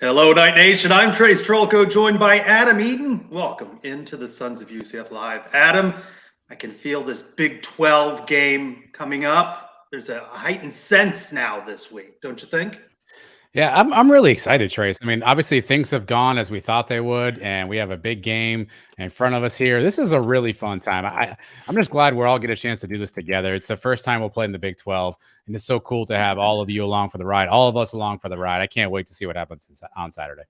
Hello, Night Nation. I'm Trace Trolko, joined by Adam Eaton. Welcome into the Sons of UCF Live. Adam, I can feel this Big 12 game coming up. There's a heightened sense now this week, don't you think? Yeah, I'm really excited, Trace. I mean, obviously things have gone as we thought they would, and we have a big game in front of us here. This is a really fun time. I'm just glad we're all get a chance to do this together. It's the first time we'll play in the Big 12, and it's so cool to have all of you along for the ride, all of us along for the ride. I can't wait to see what happens on Saturday.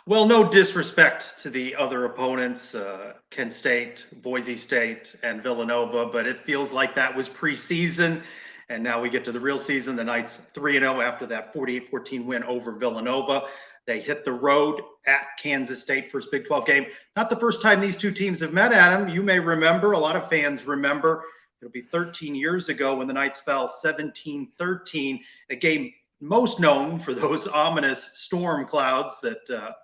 Well, no disrespect to the other opponents, Kent State, Boise State, and Villanova, but it feels like that was preseason. And now we get to the real season. The Knights 3-0 after that 48-14 win over Villanova. They hit the road at Kansas State, first Big 12 game. Not the first time these two teams have met, Adam. You may remember, a lot of fans remember, it'll be 13 years ago when the Knights fell 17-13, a game most known for those ominous storm clouds that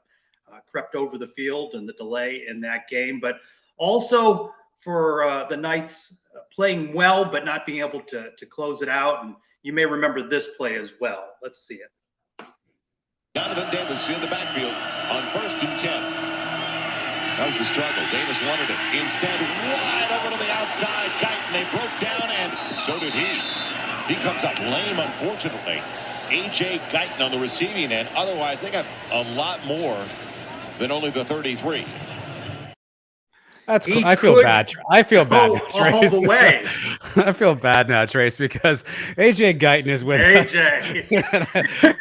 crept over the field and the delay in that game, but also for the Knights playing well, but not being able to close it out. And you may remember this play as well. Let's see it. Donovan Davis in the backfield on 1st and 10. That was the struggle. Davis wanted it. Instead, wide open to the outside. Guyton, they broke down, and so did he. He comes up lame, unfortunately. A.J. Guyton on the receiving end. Otherwise, they got a lot more than only the 33. That's cool. I feel bad. I feel bad now, Trace. All the way. I feel bad now, Trace, because AJ Guyton is with us.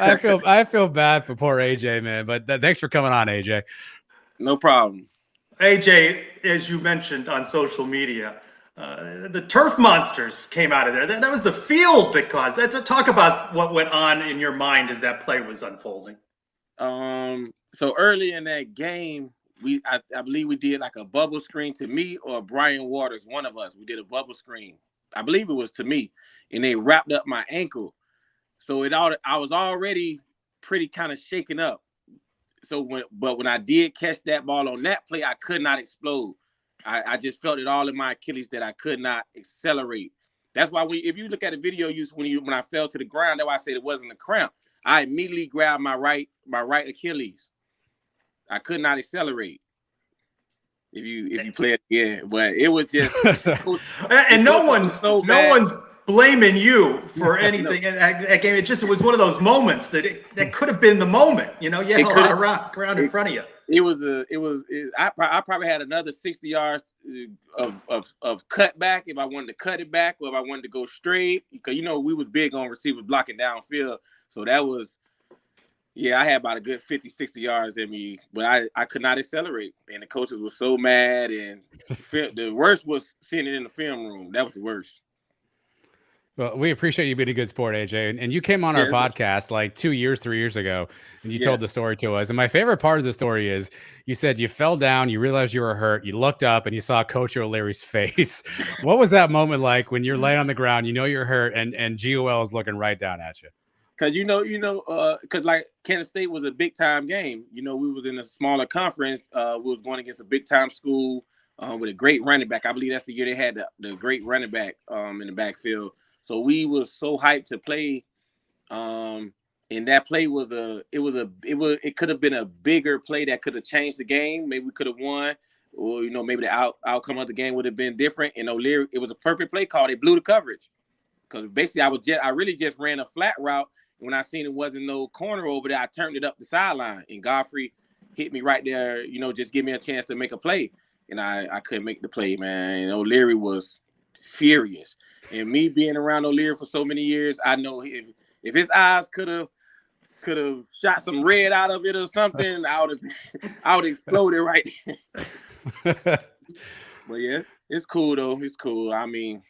I feel bad for poor AJ, man. But thanks for coming on, AJ. No problem. AJ, as you mentioned on social media, the turf monsters came out of there. That was the field that caused that. Talk about what went on in your mind as that play was unfolding. So early in that game, I believe we did like a bubble screen to me or Brian Waters, one of us. We did a bubble screen. I believe it was to me, and they wrapped up my ankle. So I was already pretty kind of shaken up. So when I did catch that ball on that play, I could not explode. I just felt it all in my Achilles that I could not accelerate. That's why if you look at the video when I fell to the ground, that's why I said it wasn't a cramp. I immediately grabbed my right Achilles. I could not accelerate. If you play it, yeah, but it was just and no one's blaming you for anything in that game. It was one of those moments that could have been the moment. You know, you had a lot of ground in front of you. I probably had another 60 yards of cut back if I wanted to cut it back or if I wanted to go straight, because we was big on receivers blocking downfield. So that was, I had about a good 50, 60 yards in me, but I could not accelerate. And the coaches were so mad. And the worst was seeing it in the film room. That was the worst. Well, we appreciate you being a good sport, AJ. And you came on our podcast like 3 years ago, and you told the story to us. And my favorite part of the story is you said you fell down, you realized you were hurt, you looked up, and you saw Coach O'Leary's face. What was that moment like when you're laying on the ground, you're hurt, and GOL is looking right down at you? Because because like Kansas State was a big time game. We was in a smaller conference. We was going against a big time school with a great running back. I believe that's the year they had the great running back in the backfield. So we was so hyped to play. And that play it could have been a bigger play that could have changed the game. Maybe we could have won, or maybe the outcome of the game would have been different. And O'Leary, it was a perfect play call. They blew the coverage because basically I really just ran a flat route. When I seen it wasn't no corner over there, I turned it up the sideline, and Godfrey hit me right there, just give me a chance to make a play. And I couldn't make the play, man. And O'Leary was furious. And me being around O'Leary for so many years, I know if his eyes could have shot some red out of it or something, I would have exploded right there. But yeah, it's cool though. It's cool. I mean,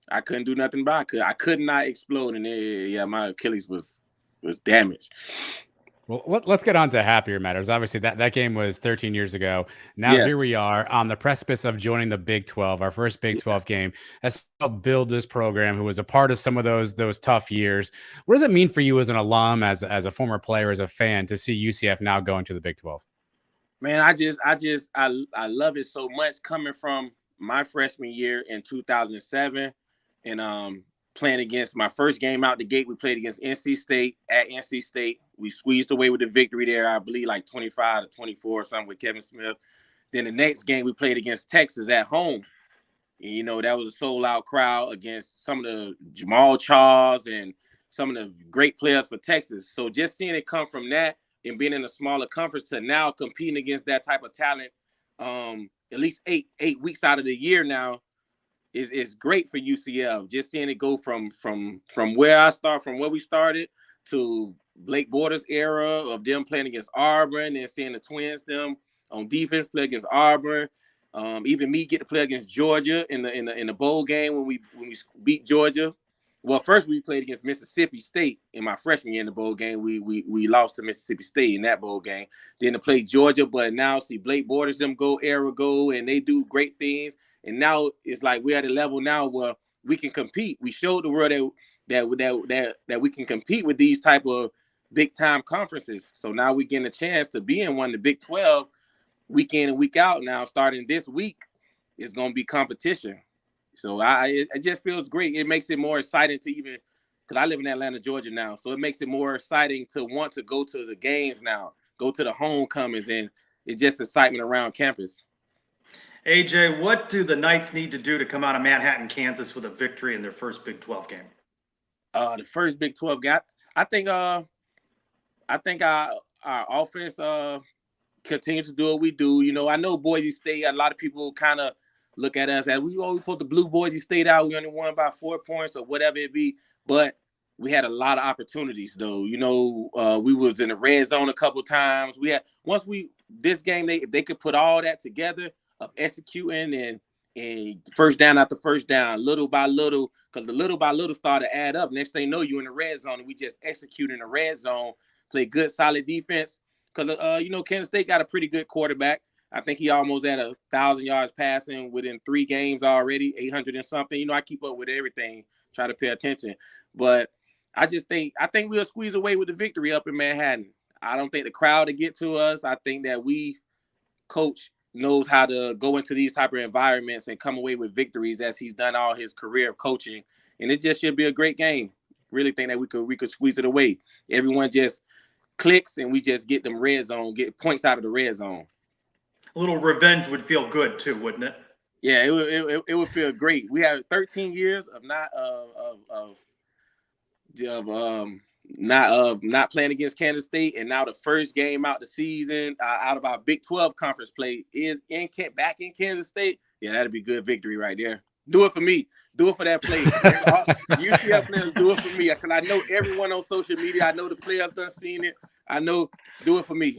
I couldn't do nothing about it. I could not explode, and my Achilles was damaged. Well, let's get on to happier matters. Obviously, that game was 13 years ago. Now here we are on the precipice of joining the Big 12, our first Big 12 game. That's helped build this program, who was a part of some of those tough years. What does it mean for you as an alum, as a former player, as a fan, to see UCF now going to the Big 12? Man, I love it so much, coming from my freshman year in 2007, and playing against my first game out the gate. We played against NC State at NC State. We squeezed away with the victory there, I believe, like 25-24 or something with Kevin Smith. Then the next game we played against Texas at home. And, that was a sold-out crowd against some of the Jamal Charles and some of the great players for Texas. So just seeing it come from that and being in a smaller conference to now competing against that type of talent, at least eight weeks out of the year now, is great for UCF. Just seeing it go from where we started to Blake Borders' era of them playing against Auburn and seeing the Twins them on defense play against Auburn. Even me get to play against Georgia in the bowl game when we beat Georgia. Well, first we played against Mississippi State in my freshman year in the bowl game. We lost to Mississippi State in that bowl game. Then to play Georgia, but now see Blake Borders them go and they do great things. And now it's like we're at a level now where we can compete. We showed the world that we can compete with these type of big time conferences. So now we getting a chance to be in one, the Big 12, week in and week out. Now starting this week, it's going to be competition. So it just feels great. It makes it more exciting to even, because I live in Atlanta, Georgia now. So it makes it more exciting to want to go to the games now, go to the homecomings, and it's just excitement around campus. AJ, what do the Knights need to do to come out of Manhattan, Kansas with a victory in their first Big 12 game? The first Big 12 game, I think our offense continues to do what we do. I know Boise State, a lot of people kind of look at us as we always put the blue Boise State out. We only won by 4 points or whatever it be, but we had a lot of opportunities though. We was in the red zone a couple times. This game, they could put all that together of executing and first down after first down, little by little, because the little by little started to add up. Next thing you know, you in the red zone, and we just execute in the red zone, play good, solid defense. Because, Kansas State got a pretty good quarterback. I think he almost at 1,000 yards passing within 3 games already, 800 and something. I keep up with everything, try to pay attention. But I think we'll squeeze away with the victory up in Manhattan. I don't think the crowd will get to us. I think that coach knows how to go into these type of environments and come away with victories as he's done all his career of coaching. And it just should be a great game. Really think that we could squeeze it away. Everyone just clicks and we just get them get points out of the red zone. A little revenge would feel good too, wouldn't it? Yeah, it would feel great. We have 13 years of not playing against Kansas State, and now the first game out the season out of our Big 12 conference play is back in Kansas State. Yeah, that'd be good victory right there. Do it for me. Do it for that play. UCF players, do it for me. Because I know everyone on social media. I know the players done seen it. I know. Do it for me.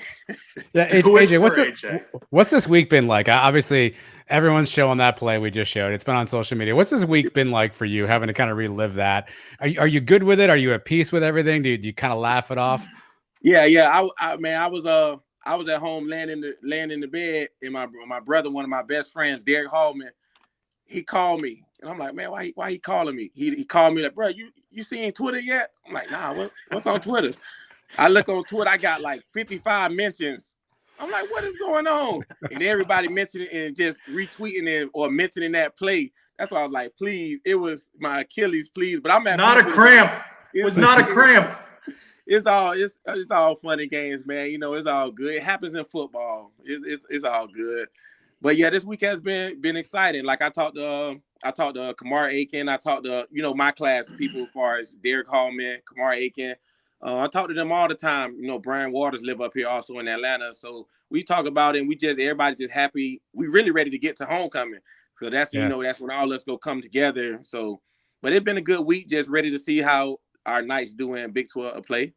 Yeah, AJ, what's this week been like? Obviously, everyone's showing that play we just showed. It's been on social media. What's this week been like for you, having to kind of relive that? Are you good with it? Are you at peace with everything? Do you kind of laugh it off? Yeah. I was at home laying in the bed, and my brother, one of my best friends, Derek Hallman, he called me, and I'm like, man, why he calling me? He called me like, bro, you seen Twitter yet? I'm like, nah, what's on Twitter? I look on Twitter, I got like 55 mentions. I'm like, what is going on? And everybody mentioning it and just retweeting it or mentioning that play. That's why I was like, please, it was my Achilles, please. But I'm at not a cramp. It was not a cramp. It's all fun and games, man. It's all good. It happens in football. It's all good. But yeah, this week has been exciting. Like I talked to Kamar Aiken. I talked to my class people as far as Derek Hallman, Kamar Aiken. I talk to them all the time. Brian Waters live up here also in Atlanta. So we talk about it, and everybody's just happy. We really ready to get to homecoming. So that's that's when all us go come together. So, but it's been a good week. Just ready to see how our Knights do in Big 12 play.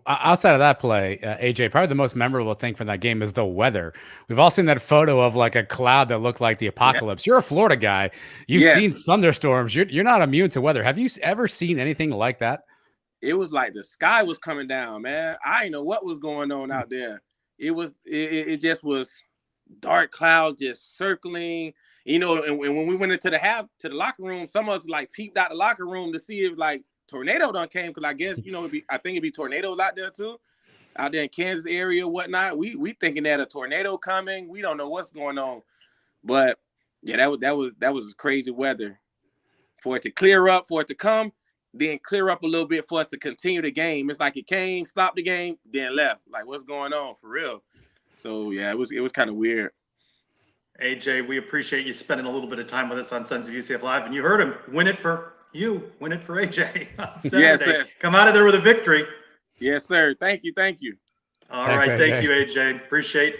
Outside of that play, AJ, probably the most memorable thing from that game is the weather. We've all seen that photo of like a cloud that looked like the apocalypse. Yeah. You're a Florida guy. You've seen thunderstorms. You're not immune to weather. Have you ever seen anything like that? It was like the sky was coming down, man. I didn't know what was going on out there. It just was dark clouds just circling, and when we went into the locker room, some of us like peeped out the locker room to see if like tornado done came, because I guess I think it'd be tornadoes out there too, out there in Kansas area, whatnot. We thinking that a tornado coming. We don't know what's going on, but yeah, that was crazy weather for it to clear up, for it to come, then clear up a little bit for us to continue the game. It's like it came, stopped the game, then left. Like, what's going on for real? So yeah, it was kind of weird. AJ, we appreciate you spending a little bit of time with us on Sons of UCF Live, and you heard him. Win it for you. Win it for AJ on Saturday. Yes, sir. Come out of there with a victory. Yes, sir. Thank you. Thank you. All Thanks, right. AJ. Thank you, AJ. Appreciate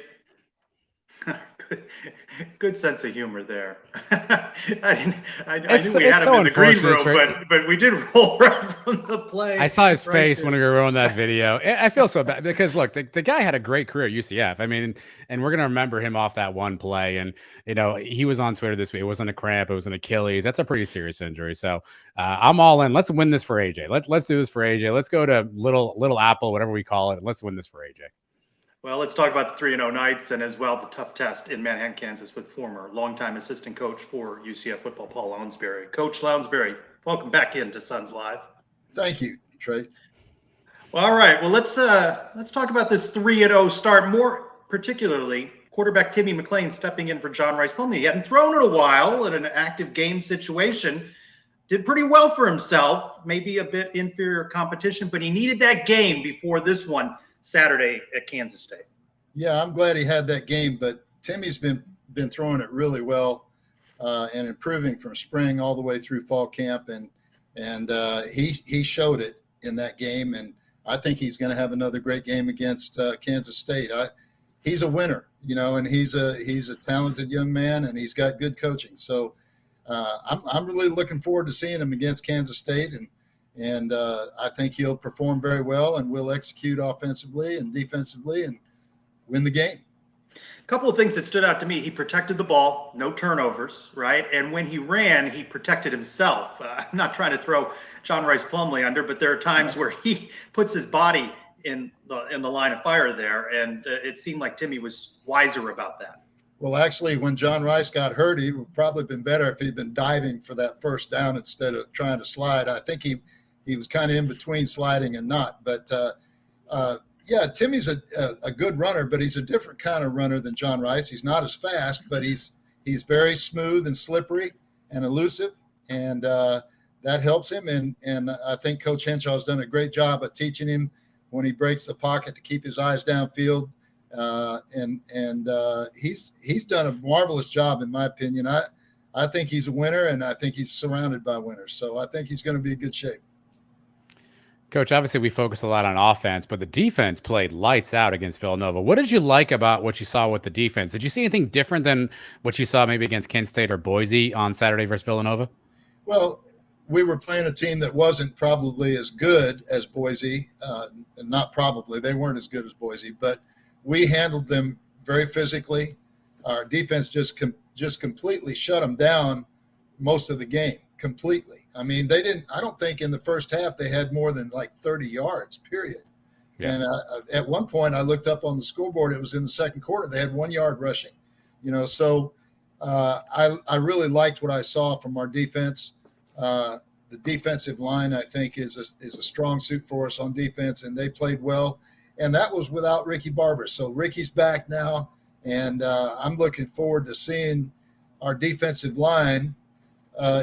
good sense of humor there. I knew we had him in the green room, but we did roll right from the play. I saw his right face there. when we were on that video. I feel so bad because look, the guy had a great career at UCF. I mean, and we're gonna remember him off that one play. And he was on Twitter this week. It wasn't a cramp, it was an Achilles. That's a pretty serious injury. So I'm all in. Let's win this for AJ. Let's do this for AJ. Let's go to Little Apple, whatever we call it, and let's win this for AJ. Well, let's talk about the 3-0 Knights and as well the tough test in Manhattan, Kansas with former longtime assistant coach for UCF football, Paul Lounsbury. Coach Lounsbury, welcome back into Suns Live. Thank you, Trey. Well, all right. Well, let's talk about this 3-0 start. More particularly, quarterback Timmy McClain stepping in for John Rice Plumlee. He hadn't thrown in a while in an active game situation. Did pretty well for himself. Maybe a bit inferior competition, but he needed that game before this one Saturday at Kansas State. Yeah, I'm glad he had that game, but Timmy's been throwing it really well and improving from spring all the way through fall camp, and he showed it in that game, and I think he's going to have another great game against Kansas State. He's a winner, and he's a talented young man, and he's got good coaching. So I'm really looking forward to seeing him against Kansas State, and I think he'll perform very well, and we'll execute offensively and defensively and win the game. A couple of things that stood out to me. He protected the ball, no turnovers, right? And when he ran, he protected himself. I'm not trying to throw John Rice Plumlee under, but there are times where he puts his body in the line of fire there, and it seemed like Timmy was wiser about that. Well, actually, when John Rice got hurt, he would probably been better if he'd been diving for that first down instead of trying to slide. I think he was kind of in between sliding and not. But, yeah, Timmy's a good runner, but he's a different kind of runner than John Rice. He's not as fast, but he's very smooth and slippery and elusive, and that helps him. And I think Coach Henshaw has done a great job of teaching him when he breaks the pocket to keep his eyes downfield. He's done a marvelous job, in my opinion. I think he's a winner, and I think he's surrounded by winners. So I think he's going to be in good shape. Coach, obviously we focus a lot on offense, but the defense played lights out against Villanova. What did you like about what you saw with the defense? Did you see anything different than what you saw maybe against Kent State or Boise on Saturday versus Villanova? Well, we were playing a team that wasn't probably as good as Boise. Not probably. They weren't as good as Boise, but we handled them very physically. Our defense just completely shut them down most of the game. Completely. I mean, I don't think in the first half they had more than like 30 yards, period. Yeah. And at one point I looked up on the scoreboard, it was in the second quarter, they had 1 yard rushing, so I really liked what I saw from our defense. The defensive line, I think, is a strong suit for us on defense, and they played well. And that was without Ricky Barber. So Ricky's back now, and I'm looking forward to seeing our defensive line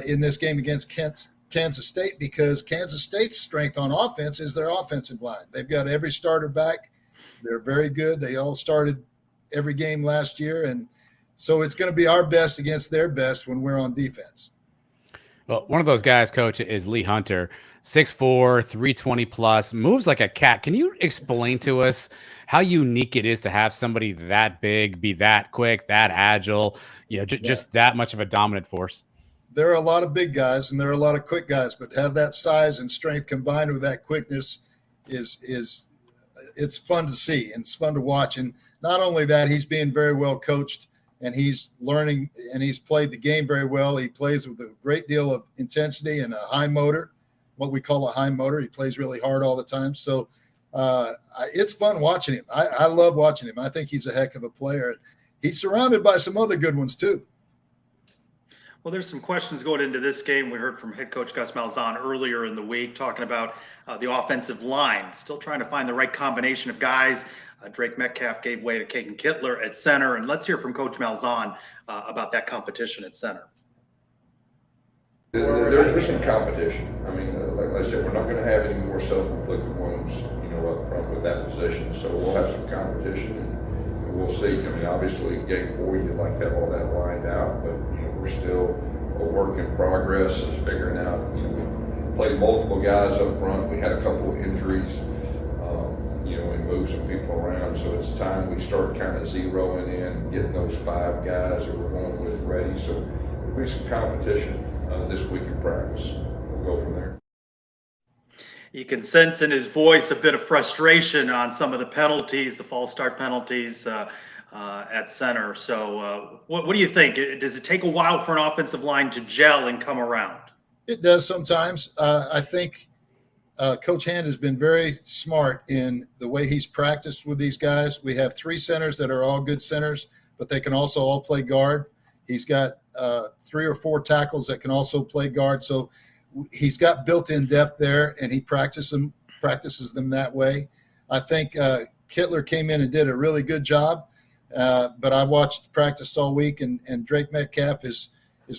in this game against Kansas State, because Kansas State's strength on offense is their offensive line. They've got every starter back. They're very good. They all started every game last year, and so it's going to be our best against their best when we're on defense. Well, one of those guys, Coach, is Lee Hunter, 6'4", 320 plus, moves like a cat. Can you explain to us how unique it is to have somebody that big, be that quick, that agile, just that much of a dominant force? There are a lot of big guys and there are a lot of quick guys, but to have that size and strength combined with that quickness it's fun to see and it's fun to watch. And not only that, he's being very well coached and he's learning and he's played the game very well. He plays with a great deal of intensity and a high motor, what we call a high motor. He plays really hard all the time. So it's fun watching him. I love watching him. I think he's a heck of a player. He's surrounded by some other good ones too. Well, there's some questions going into this game. We heard from head coach Gus Malzahn earlier in the week talking about the offensive line, still trying to find the right combination of guys. Drake Metcalf gave way to Caden Kittler at center. And let's hear from Coach Malzahn about that competition at center. There's some competition. I mean, like I said, we're not going to have any more self-inflicted wounds, up front with that position. So we'll have some competition, and we'll see. I mean, obviously, game 4, you'd like to have all that lined out, but we're still a work in progress of figuring out. We played multiple guys up front. We had a couple of injuries. We moved some people around, so it's time we start kind of zeroing in, getting those 5 guys that we're going with ready. So there'll be some competition this week in practice. We'll go from there. You can sense in his voice a bit of frustration on some of the penalties, the false start penalties at center. So what do you think? Does it take a while for an offensive line to gel and come around? It does sometimes. I think Coach Hand has been very smart in the way he's practiced with these guys. We have 3 centers that are all good centers, but they can also all play guard. He's got 3 or 4 tackles that can also play guard. So he's got built-in depth there, and he practices them that way. I think Kittler came in and did a really good job, but I watched practice all week, and Drake Metcalf is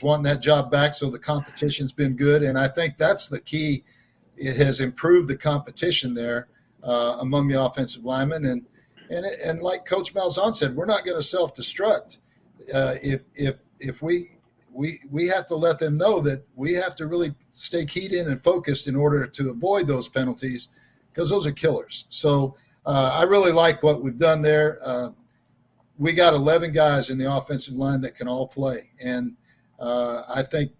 wanting that job back, so the competition's been good, and I think that's the key. It has improved the competition there among the offensive linemen, and like Coach Malzahn said, we're not going to self-destruct. If we have to let them know that we have to really stay keyed in and focused in order to avoid those penalties, because those are killers. So I really like what we've done there. We got 11 guys in the offensive line that can all play, and I think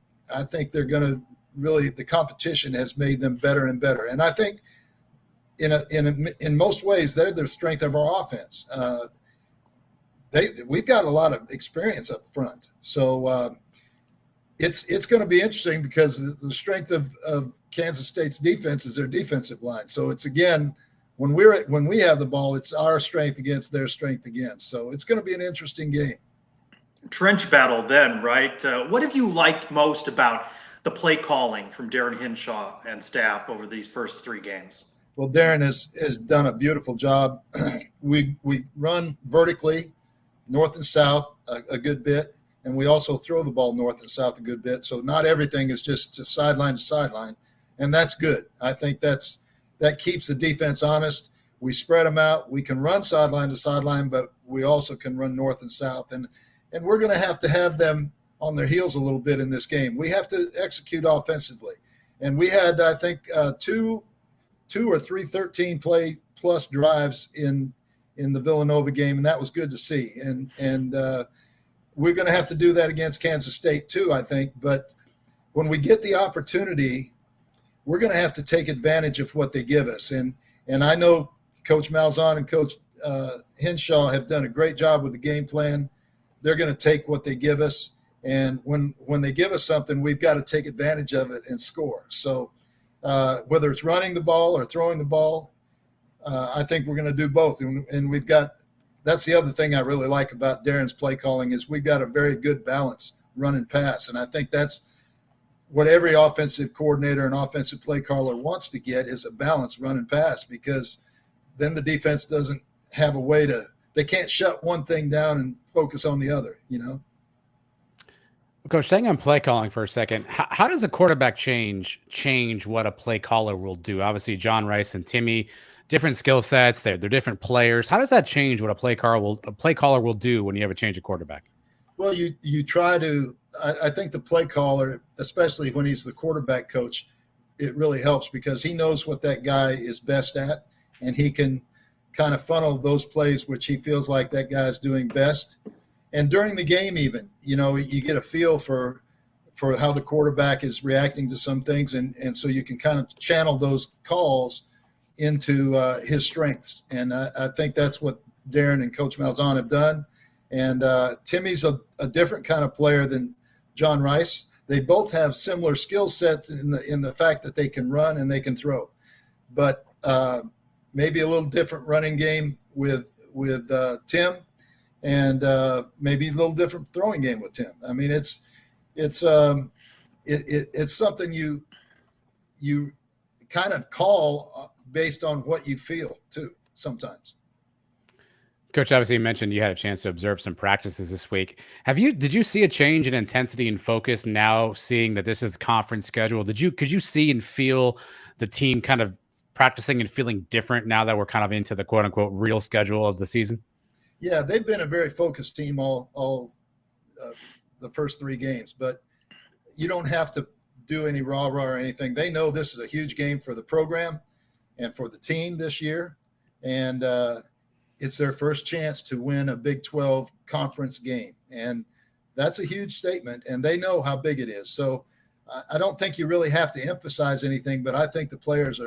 they're going to really, the competition has made them better and better. And I think in most ways they're the strength of our offense. We've got a lot of experience up front, so it's going to be interesting, because the strength of Kansas State's defense is their defensive line. So it's, again, when we have the ball, it's our strength against their strength again. So it's going to be an interesting game. Trench battle then, right? What have you liked most about the play calling from Darren Hinshaw and staff over these first 3 games? Well, Darren has done a beautiful job. We run vertically, north and south a good bit, and we also throw the ball north and south a good bit. So not everything is just sideline to sideline, and that's good. I think that keeps the defense honest. We spread them out. We can run sideline to sideline, but we also can run north and south, and we're going to have them on their heels a little bit in this game. We have to execute offensively, and we had, I think, 2 or 3 13-play plus drives in the Villanova game, and that was good to see. And we're going to have to do that against Kansas State too, I think. But when we get the opportunity, we're going to have to take advantage of what they give us. And I know Coach Malzahn and Coach Hinshaw have done a great job with the game plan. They're going to take what they give us. And when they give us something, we've got to take advantage of it and score. So whether it's running the ball or throwing the ball, I think we're going to do both. And we've got – that's the other thing I really like about Darren's play calling, is we've got a very good balance run and pass. And I think that's what every offensive coordinator and offensive play caller wants to get, is a balance run and pass, because then the defense doesn't have a way to – they can't shut one thing down and focus on the other, Coach, staying on play calling for a second, how does a quarterback change what a play caller will do? Obviously, John Rice and Timmy, different skill sets. They're different players. How does that change what a play caller will do when you have a change of quarterback? Well, you try to. I think the play caller, especially when he's the quarterback coach, it really helps, because he knows what that guy is best at, and he can kind of funnel those plays which he feels like that guy's doing best. And during the game, even, you get a feel for how the quarterback is reacting to some things. And so you can kind of channel those calls into his strengths. And I think that's what Darren and Coach Malzahn have done. And Timmy's a different kind of player than John Rice. They both have similar skill sets in the fact that they can run and they can throw. But maybe a little different running game with Tim. And maybe a little different throwing game with Tim. I mean, it's something you kind of call based on what you feel too sometimes. Coach, obviously you mentioned you had a chance to observe some practices this week. Did you see a change in intensity and focus now seeing that this is conference schedule? Could you see and feel the team kind of practicing and feeling different now that we're kind of into the quote unquote real schedule of the season? Yeah, they've been a very focused team all the first 3 games, but you don't have to do any rah-rah or anything. They know this is a huge game for the program and for the team this year. And it's their first chance to win a Big 12 conference game. And that's a huge statement, and they know how big it is. So I don't think you really have to emphasize anything, but I think the players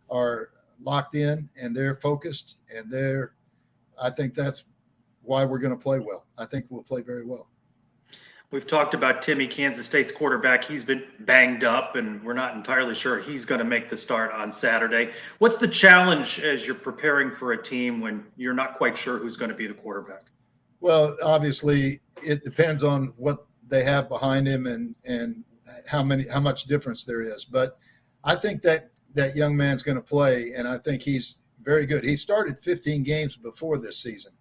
are locked in and they're focused, and I think that's why we're going to play well. I think we'll play very well. We've talked about Timmy, Kansas State's quarterback. He's been banged up, and we're not entirely sure he's going to make the start on Saturday. What's the challenge as you're preparing for a team when you're not quite sure who's going to be the quarterback? Well, obviously, it depends on what they have behind him and how much difference there is. But I think that young man's going to play, and I think he's very good. He started 15 games before this season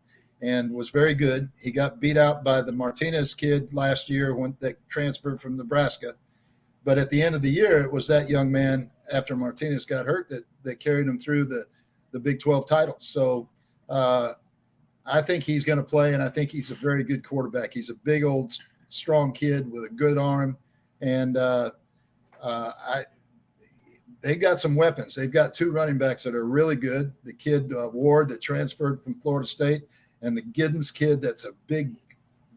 and was very good. He got beat out by the Martinez kid last year that transferred from Nebraska. But at the end of the year, it was that young man, after Martinez got hurt, that carried him through the Big 12 title. So I think he's going to play, and I think he's a very good quarterback. He's a big, old, strong kid with a good arm, and they've got some weapons. They've got 2 running backs that are really good. The kid Ward that transferred from Florida State, and the Giddens kid that's a big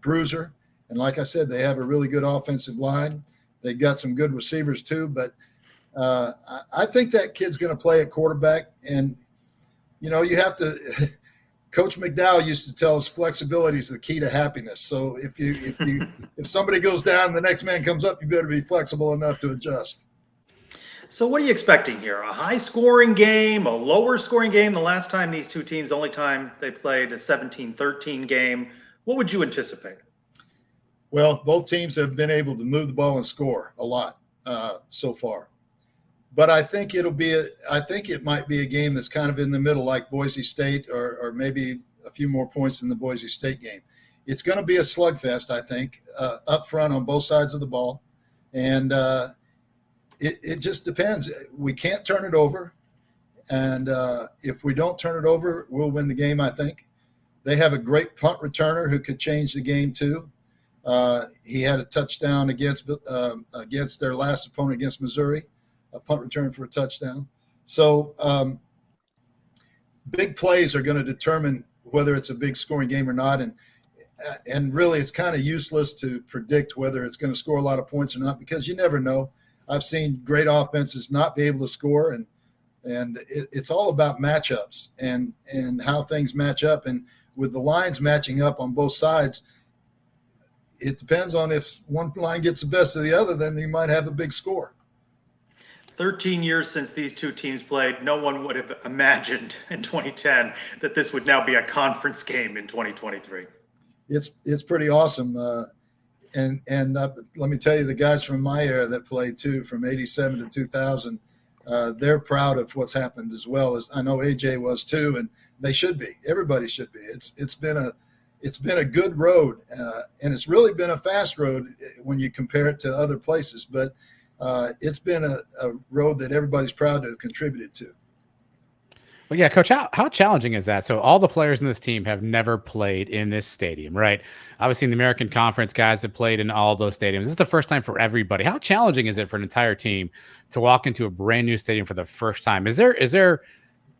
bruiser. And like I said, they have a really good offensive line. They got some good receivers too. But I think that kid's going to play at quarterback. And, you have to – Coach McDowell used to tell us flexibility is the key to happiness. So if somebody goes down and the next man comes up, you better be flexible enough to adjust. So what are you expecting here? A high-scoring game, a lower-scoring game? The last time these two teams, the only time they played a 17-13 game. What would you anticipate? Well, both teams have been able to move the ball and score a lot so far. But I think it might be a game that's kind of in the middle, like Boise State, or maybe a few more points than the Boise State game. It's going to be a slugfest, I think, up front on both sides of the ball. And it just depends. We can't turn it over. And if we don't turn it over, we'll win the game, I think. They have a great punt returner who could change the game too. He had a touchdown against their last opponent against Missouri, a punt return for a touchdown. So big plays are going to determine whether it's a big scoring game or not. And really, it's kind of useless to predict whether it's going to score a lot of points or not, because you never know. I've seen great offenses not be able to score, and it's all about matchups and how things match up. And with the lines matching up on both sides, it depends on if one line gets the best of the other, then you might have a big score. 13 years since these two teams played, no one would have imagined in 2010 that this would now be a conference game in 2023. It's pretty awesome. And let me tell you, the guys from my era that played too, from 87 to 2000, they're proud of what's happened as well. As I know AJ was too, and they should be. Everybody should be. It's been a good road, and it's really been a fast road when you compare it to other places. But it's been a road that everybody's proud to have contributed to. Well, yeah, Coach, how challenging is that? So all the players in this team have never played in this stadium, right? Obviously, in the American Conference, guys have played in all those stadiums. This is the first time for everybody. How challenging is it for an entire team to walk into a brand new stadium for the first time? Is there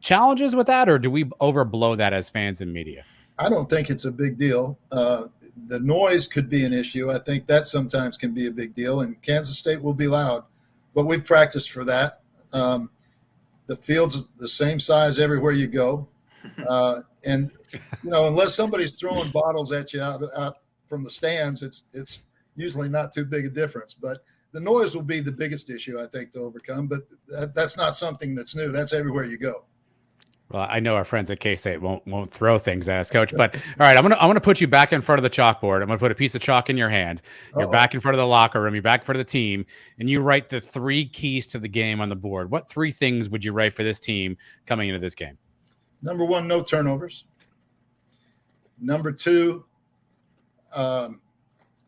challenges with that, or do we overblow that as fans and media? I don't think it's a big deal. The noise could be an issue. I think that sometimes can be a big deal, and Kansas State will be loud, but we've practiced for that. The field's the same size everywhere you go. And, unless somebody's throwing bottles at you out from the stands, it's usually not too big a difference. But the noise will be the biggest issue, I think, to overcome. But that's not something that's new. That's everywhere you go. Well, I know our friends at K-State won't throw things at us, Coach. But all right, I'm gonna put you back in front of the chalkboard. I'm gonna put a piece of chalk in your hand. You're back in front of the locker room. You're back in front of the team, and you write the 3 keys to the game on the board. What 3 things would you write for this team coming into this game? Number 1, no turnovers. Number 2,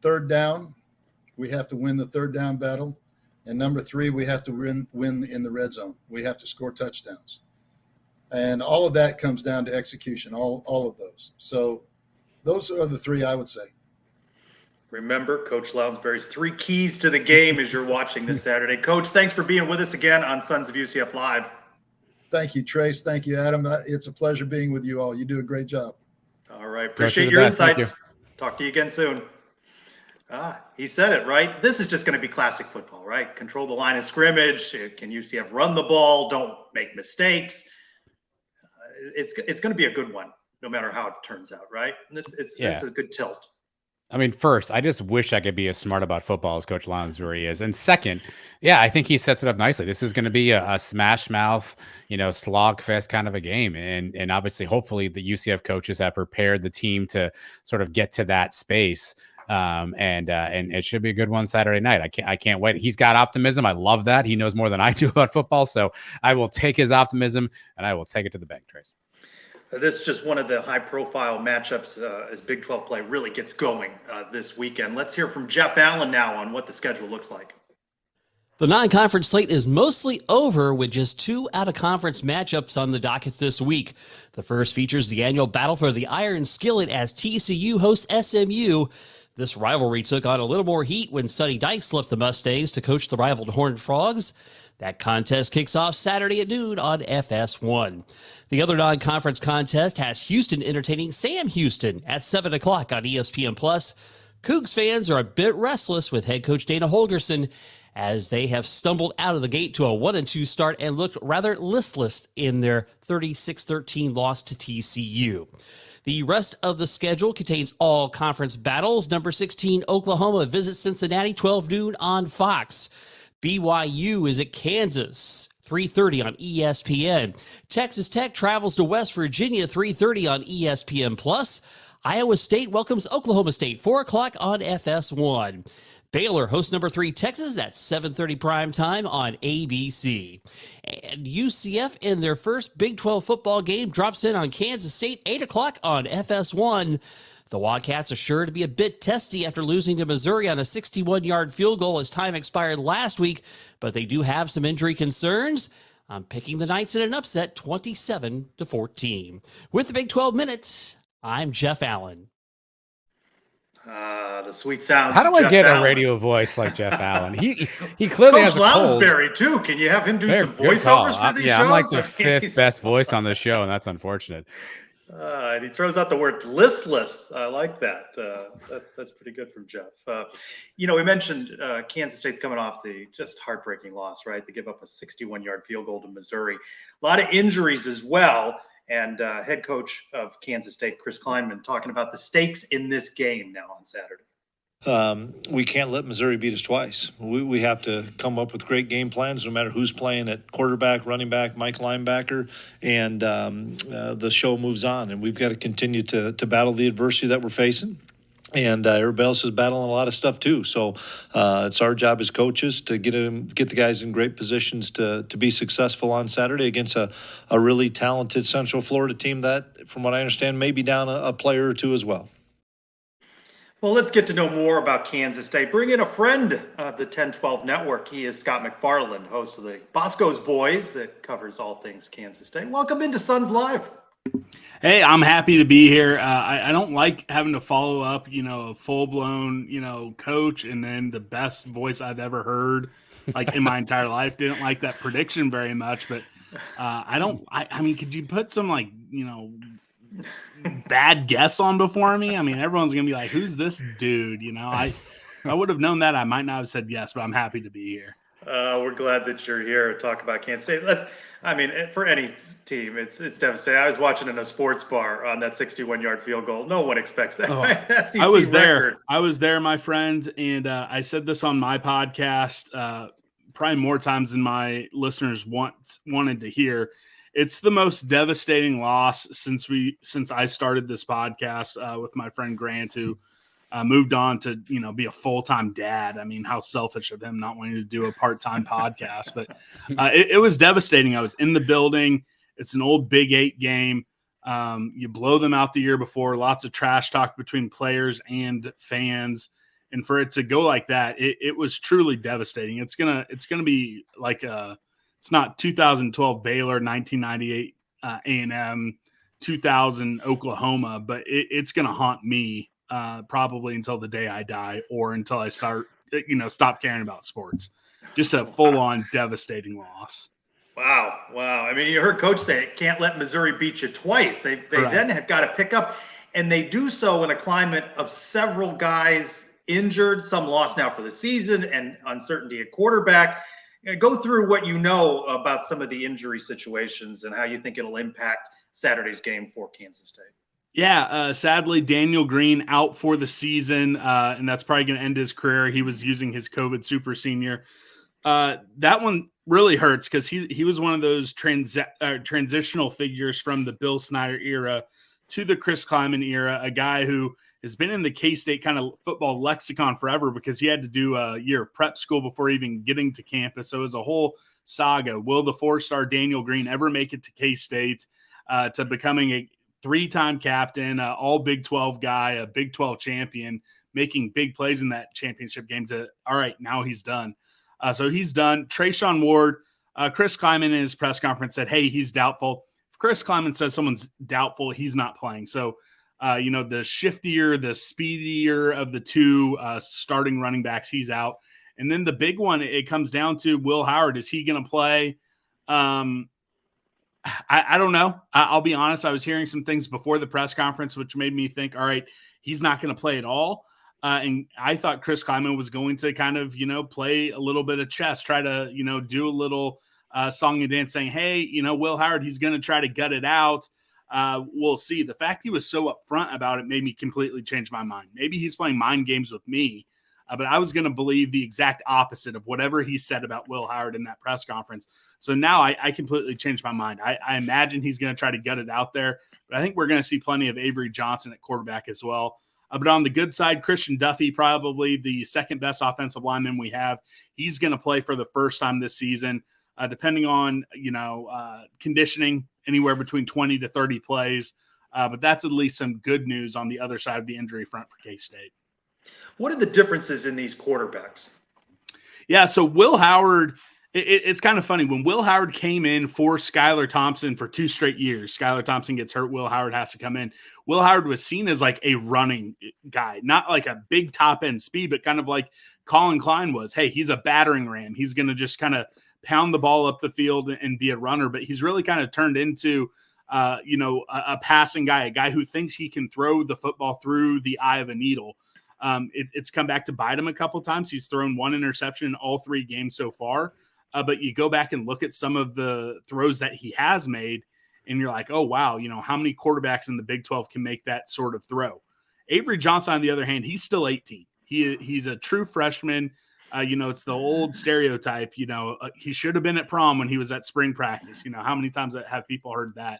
third down. We have to win the third down battle. And number 3, we have to win in the red zone. We have to score touchdowns. And all of that comes down to execution, all of those. So those are the 3 I would say. Remember Coach Lounsbury's 3 keys to the game as you're watching this Saturday. Coach, thanks for being with us again on Sons of UCF Live. Thank you, Trace. Thank you, Adam. It's a pleasure being with you all. You do a great job. All right. Appreciate your insights. Talk to you again soon. He said it, right? This is just going to be classic football, right? Control the line of scrimmage. Can UCF run the ball? Don't make mistakes. It's going to be a good one, no matter how it turns out, right? And it's a good tilt. I mean, first, I just wish I could be as smart about football as Coach Lounsbury is. And second, I think he sets it up nicely. This is going to be a smash mouth, slog fest kind of a game. And obviously, hopefully the UCF coaches have prepared the team to sort of get to that space. And it should be a good one Saturday night. I can't wait. He's got optimism. I love that. He knows more than I do about football. So I will take his optimism and I will take it to the bank, Trace. This is just one of the high-profile matchups as Big 12 play really gets going this weekend. Let's hear from Jeff Allen now on what the schedule looks like. The non-conference slate is mostly over with just 2 out-of-conference matchups on the docket this week. The first features the annual battle for the Iron Skillet as TCU hosts SMU. This rivalry took on a little more heat when Sonny Dykes left the Mustangs to coach the rival Horned Frogs. That contest kicks off Saturday at noon on FS1. The other non-conference contest has Houston entertaining Sam Houston at 7 o'clock on ESPN+. Cougs fans are a bit restless with head coach Dana Holgerson as they have stumbled out of the gate to a 1-2 start and looked rather listless in their 36-13 loss to TCU. The rest of the schedule contains all conference battles. Number 16, Oklahoma visits Cincinnati, 12 noon on Fox. BYU is at Kansas, 3:30 on ESPN. Texas Tech travels to West Virginia, 3:30 on ESPN+. Iowa State welcomes Oklahoma State, 4 o'clock on FS1. Baylor hosts number 3 Texas at 7:30 prime time on ABC. And UCF in their first Big 12 football game drops in on Kansas State, 8 o'clock on FS1. The Wildcats are sure to be a bit testy after losing to Missouri on a 61-yard field goal as time expired last week, but they do have some injury concerns. I'm picking the Knights in an upset, 27-14. With the Big 12 minutes, I'm Jeff Allen. The sweet sounds. How do I get a radio voice like Jeff Allen? He clearly has a cold. Lounsbury too. Can you have him do some voiceovers for these shows? I'm like the 5th best voice on the show, and that's unfortunate. And he throws out the word listless. I like that. That's pretty good from Jeff. We mentioned Kansas State's coming off the just heartbreaking loss, right? They give up a 61-yard field goal to Missouri. A lot of injuries as well. And head coach of Kansas State, Chris Kleinman, talking about the stakes in this game now on Saturday. We can't let Missouri beat us twice. We have to come up with great game plans, no matter who's playing at quarterback, running back, Mike linebacker, and the show moves on. And we've got to continue to battle the adversity that we're facing. And everybody else is battling a lot of stuff too. So it's our job as coaches to get the guys in great positions to be successful on Saturday against a really talented Central Florida team that, from what I understand, may be down a player or two as well. Well, let's get to know more about Kansas State. Bring in a friend of the 1012 Network. He is Scott McFarland, host of the Bosco's Boys that covers all things Kansas State. Welcome into Suns Live. Hey, I'm happy to be here. I don't like having to follow up, a full-blown, coach and then the best voice I've ever heard, in my entire life. Didn't like that prediction very much, but I mean, could you put some, bad guess on before me? I mean, everyone's going to be like, who's this dude? I would have known that. I might not have said yes, but I'm happy to be here. We're glad that you're here to talk about Kansas State. For any team, it's devastating. I was watching in a sports bar on that 61-yard field goal. No one expects that. SEC I was there. Record. I was there, my friend, and I said this on my podcast probably more times than my listeners wanted to hear. It's the most devastating loss since I started this podcast with my friend Grant, who moved on to be a full-time dad. I mean, how selfish of him not wanting to do a part-time podcast, but it was devastating. I was in the building. It's an old Big 8 game. You blow them out the year before, lots of trash talk between players and fans. And for it to go like that, it was truly devastating. It's gonna be like it's not 2012 Baylor, 1998 A&M, 2000 Oklahoma, but it's gonna haunt me probably until the day I die, or until I stop caring about sports. Just a full-on devastating loss. Wow. I mean, you heard Coach say, can't let Missouri beat you twice. They then have got to pick up, and they do so in a climate of several guys injured, some lost now for the season, and uncertainty at quarterback. Go through what you know about some of the injury situations and how you think it'll impact Saturday's game for Kansas State. Yeah, sadly, Daniel Green out for the season, and that's probably going to end his career. He was using his COVID super senior. That one really hurts because he was one of those transitional figures from the Bill Snyder era to the Chris Kleiman era, a guy who has been in the K-State kind of football lexicon forever because he had to do a year of prep school before even getting to campus. So it was a whole saga. Will the 4-star Daniel Green ever make it to K-State, to becoming a 3-time captain, all Big 12 guy, a Big 12 champion, making big plays in that championship game to, all right, now he's done. So he's done. Trayshawn Ward, Chris Kleiman in his press conference said, hey, he's doubtful. If Chris Kleiman says someone's doubtful, he's not playing. So, the shiftier, the speedier of the two starting running backs, he's out. And then the big one, it comes down to Will Howard. Is he going to play? I don't know. I'll be honest. I was hearing some things before the press conference, which made me think, all right, he's not going to play at all. And I thought Chris Kleiman was going to kind of, play a little bit of chess, try to, do a little song and dance saying, hey, Will Howard, he's going to try to gut it out. We'll see. The fact he was so upfront about it made me completely change my mind. Maybe he's playing mind games with me, but I was going to believe the exact opposite of whatever he said about Will Howard in that press conference. So now I completely changed my mind. I imagine he's going to try to gut it out there, but I think we're going to see plenty of Avery Johnson at quarterback as well. But on the good side, Christian Duffy, probably the second best offensive lineman we have. He's going to play for the first time this season, depending on, conditioning, anywhere between 20 to 30 plays. But that's at least some good news on the other side of the injury front for K-State. What are the differences in these quarterbacks? Yeah, so Will Howard, it's kind of funny. When Will Howard came in for Skylar Thompson for 2 straight years, Skylar Thompson gets hurt, Will Howard has to come in. Will Howard was seen as like a running guy, not like a big top-end speed, but kind of like Colin Klein was. Hey, he's a battering ram. He's going to just kind of pound the ball up the field and be a runner, but he's really kind of turned into, a passing guy, a guy who thinks he can throw the football through the eye of a needle. It's come back to bite him a couple times. He's thrown 1 interception in all 3 games so far. But you go back and look at some of the throws that he has made, and you're like, oh, wow, how many quarterbacks in the Big 12 can make that sort of throw? Avery Johnson, on the other hand, he's still 18. He's a true freshman. It's the old stereotype, he should have been at prom when he was at spring practice. How many times have people heard that?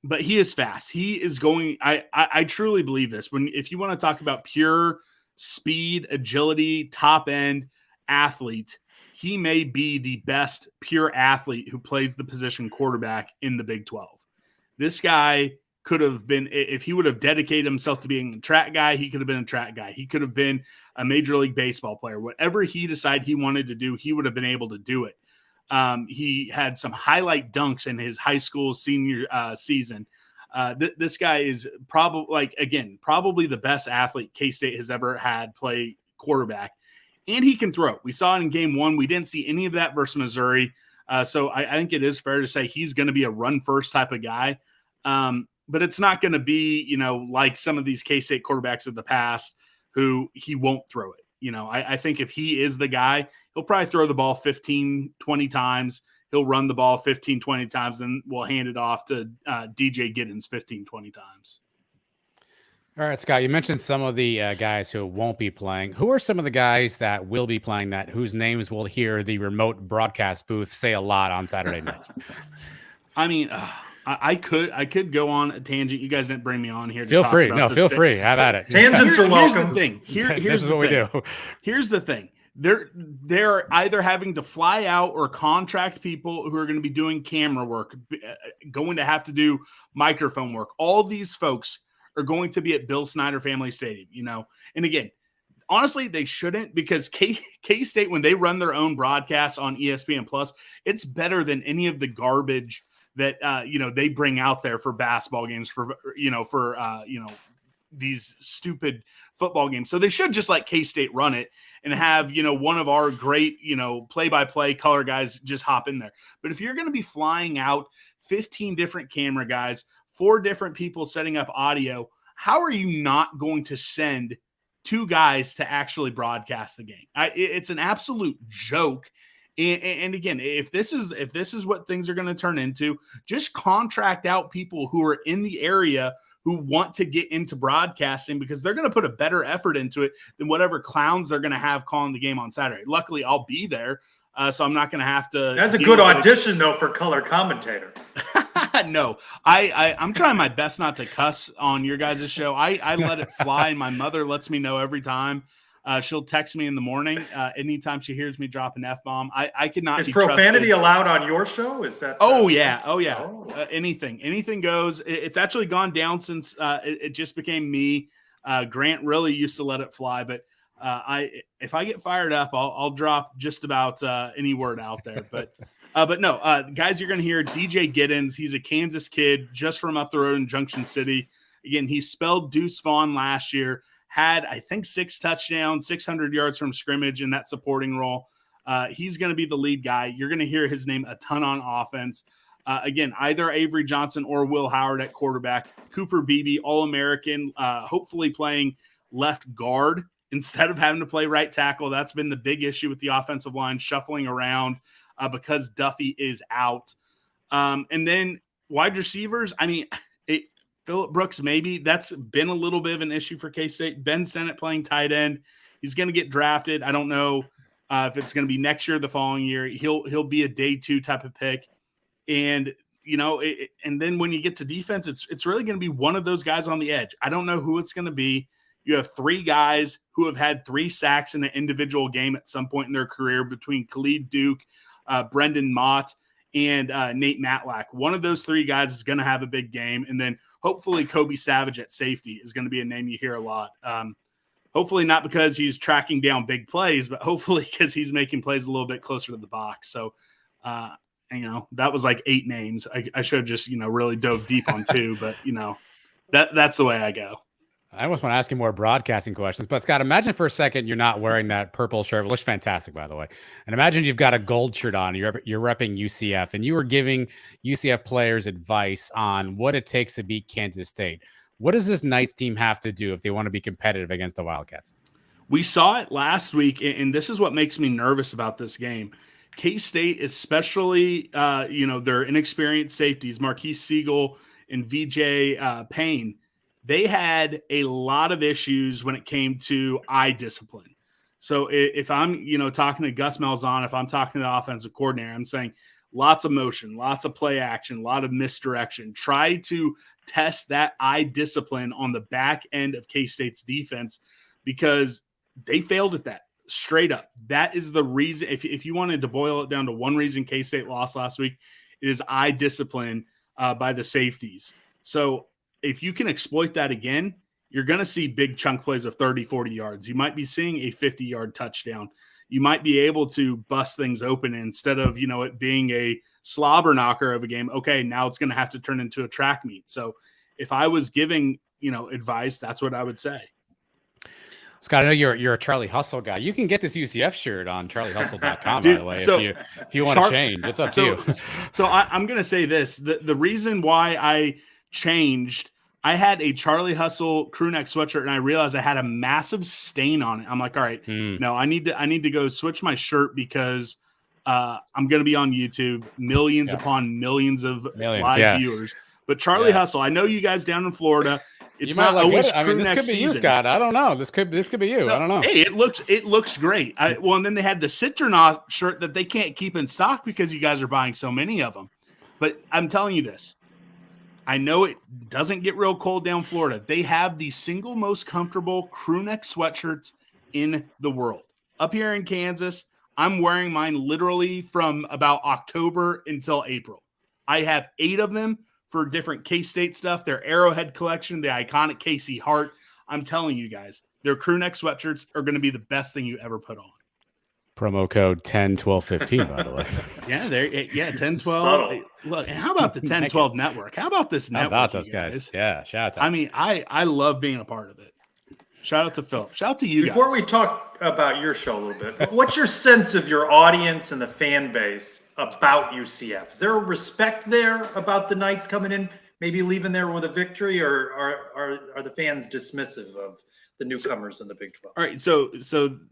But he is fast. He is going, I truly believe this. If you want to talk about pure speed, agility, top end athlete, he may be the best pure athlete who plays the position quarterback in the Big 12. This guy could have been, if he would have dedicated himself to being a track guy, he could have been a track guy. He could have been a Major League Baseball player. Whatever he decided he wanted to do, he would have been able to do it. He had some highlight dunks in his high school senior season. This guy is probably the best athlete K-State has ever had play quarterback. And he can throw. We saw it in game 1. We didn't see any of that versus Missouri. So I think it is fair to say he's going to be a run-first type of guy. But it's not going to be, like some of these K-State quarterbacks of the past who he won't throw it. I think if he is the guy, he'll probably throw the ball 15, 20 times. He'll run the ball 15, 20 times, and we'll hand it off to DJ Giddens 15, 20 times. All right, Scott, you mentioned some of the guys who won't be playing. Who are some of the guys that will be playing whose names we'll hear the remote broadcast booth say a lot on Saturday night? I mean, I could go on a tangent. You guys didn't bring me on here. Feel free. No, feel free. Have at it. Tangents are welcome. Here's the thing. This is what we do. Here's the thing. they're either having to fly out or contract people who are going to be doing camera work, going to have to do microphone work. All these folks are going to be at Bill Snyder Family Stadium, and again, honestly, they shouldn't, because K-State, when they run their own broadcasts on ESPN Plus, it's better than any of the garbage that they bring out there for basketball games, for these stupid football games. So they should just let K-State run it and have, one of our great, play-by-play color guys just hop in there. But if you're going to be flying out 15 different camera guys, 4 different people setting up audio, how are you not going to send 2 guys to actually broadcast the game? It's an absolute joke. And again, if this is what things are going to turn into, just contract out people who are in the area who want to get into broadcasting, because they're going to put a better effort into it than whatever clowns they're going to have calling the game on Saturday. Luckily, I'll be there, so I'm not going to have to. That's a good audition, though, for color commentator. No, I'm trying my best not to cuss on your guys' show. I let it fly, and my mother lets me know every time. She'll text me in the morning anytime she hears me drop an F-bomb. I could not. Is profanity allowed on your show? Is that? Oh yeah. Anything goes. It's actually gone down since it just became me. Grant really used to let it fly, but if I get fired up, I'll drop just about any word out there. But no, guys, you're going to hear DJ Giddens. He's a Kansas kid just from up the road in Junction City. Again, he spelled Deuce Vaughn last year. Had, I think, 6 touchdowns, 600 yards from scrimmage in that supporting role. He's going to be the lead guy. You're going to hear his name a ton on offense. Again, either Avery Johnson or Will Howard at quarterback. Cooper Beebe, All-American, hopefully playing left guard instead of having to play right tackle. That's been the big issue with the offensive line, shuffling around because Duffy is out. And then wide receivers, Phillip Brooks, maybe. That's been a little bit of an issue for K-State. Ben Sennett playing tight end. He's going to get drafted. I don't know if it's going to be next year or the following year. He'll be a day 2 type of pick. And, and then when you get to defense, it's really going to be one of those guys on the edge. I don't know who it's going to be. You have 3 guys who have had 3 sacks in an individual game at some point in their career, between Khalid Duke, Brendan Mott, and Nate Matlack. One of those 3 guys is going to have a big game. And then hopefully Kobe Savage at safety is going to be a name you hear a lot. Hopefully not because he's tracking down big plays, but hopefully because he's making plays a little bit closer to the box. So, that was like 8 names. I should have just, really dove deep on 2, but, that's the way I go. I almost want to ask you more broadcasting questions, but Scott, imagine for a second you're not wearing that purple shirt. It looks fantastic, by the way. And imagine you've got a gold shirt on. You're repping UCF, and you were giving UCF players advice on what it takes to beat Kansas State. What does this Knights team have to do if they want to be competitive against the Wildcats? We saw it last week, and this is what makes me nervous about this game. K-State, especially, their inexperienced safeties, Marquise Siegel and VJ Payne, they had a lot of issues when it came to eye discipline. So if I'm, talking to Gus Malzahn, if I'm talking to the offensive coordinator, I'm saying lots of motion, lots of play action, a lot of misdirection. Try to test that eye discipline on the back end of K-State's defense, because they failed at that straight up. That is the reason. If you wanted to boil it down to one reason K-State lost last week, it is eye discipline by the safeties. So if you can exploit that again, you're going to see big chunk plays of 30, 40 yards. You might be seeing a 50-yard touchdown. You might be able to bust things open instead of, it being a slobber knocker of a game. Okay, now it's going to have to turn into a track meet. So if I was giving, advice, that's what I would say. Scott, I know you're a Charlie Hustle guy. You can get this UCF shirt on charliehustle.com, by the way, if you want to change. It's up to you. So I'm going to say this. The reason why I changed, I had a Charlie Hustle crew neck sweatshirt, and I realized I had a massive stain on it. I'm like, all right, no, I need to go switch my shirt, because I'm going to be on YouTube, millions upon millions of live viewers. But Charlie Hustle, I know you guys down in Florida. It's not always crew neck this could be season. you, Scott. I don't know. This could be you. I don't know. Hey, it looks great. And then they had the Citronaut shirt that they can't keep in stock because you guys are buying so many of them. But I'm telling you this. I know it doesn't get real cold down Florida. They have the single most comfortable crew neck sweatshirts in the world. up here in Kansas, I'm wearing mine literally from about October until April. I have 8 of them for different K-State stuff. Their Arrowhead collection, the iconic KC Hart. I'm telling you guys, their crew neck sweatshirts are going to be the best thing you ever put on. Promo code 101215, by the way. Yeah, 1012. Subtle. Look, and how about the 1012 network? How about this network? How about those guys? Yeah, shout out to them. I mean, I love being a part of it. Shout out to Phil. Shout out to you Before guys. we talk about your show a little bit, what's your sense of your audience and the fan base about UCF? Is there a respect there about the Knights coming in, maybe leaving there with a victory, or are the fans dismissive of the newcomers in the Big 12? All right, so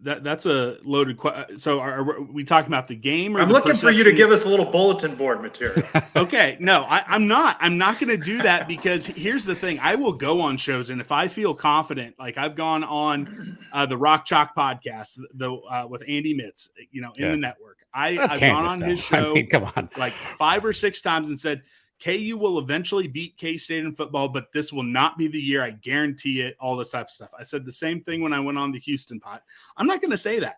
that's a loaded question. So are we talking about the game? Or I'm the looking for you to perception? give us a little bulletin board material. Okay, no, I'm not going to do that, because here's the thing. I will go on shows, and if I feel confident, like I've gone on the Rock Chalk podcast, with Andy Mitz, in the network. I've gone on his show I mean, come on. like 5 or 6 times and said, KU will eventually beat K-State in football, but this will not be the year. I guarantee it, all this type of stuff. I said the same thing when I went on the Houston pod. I'm not going to say that.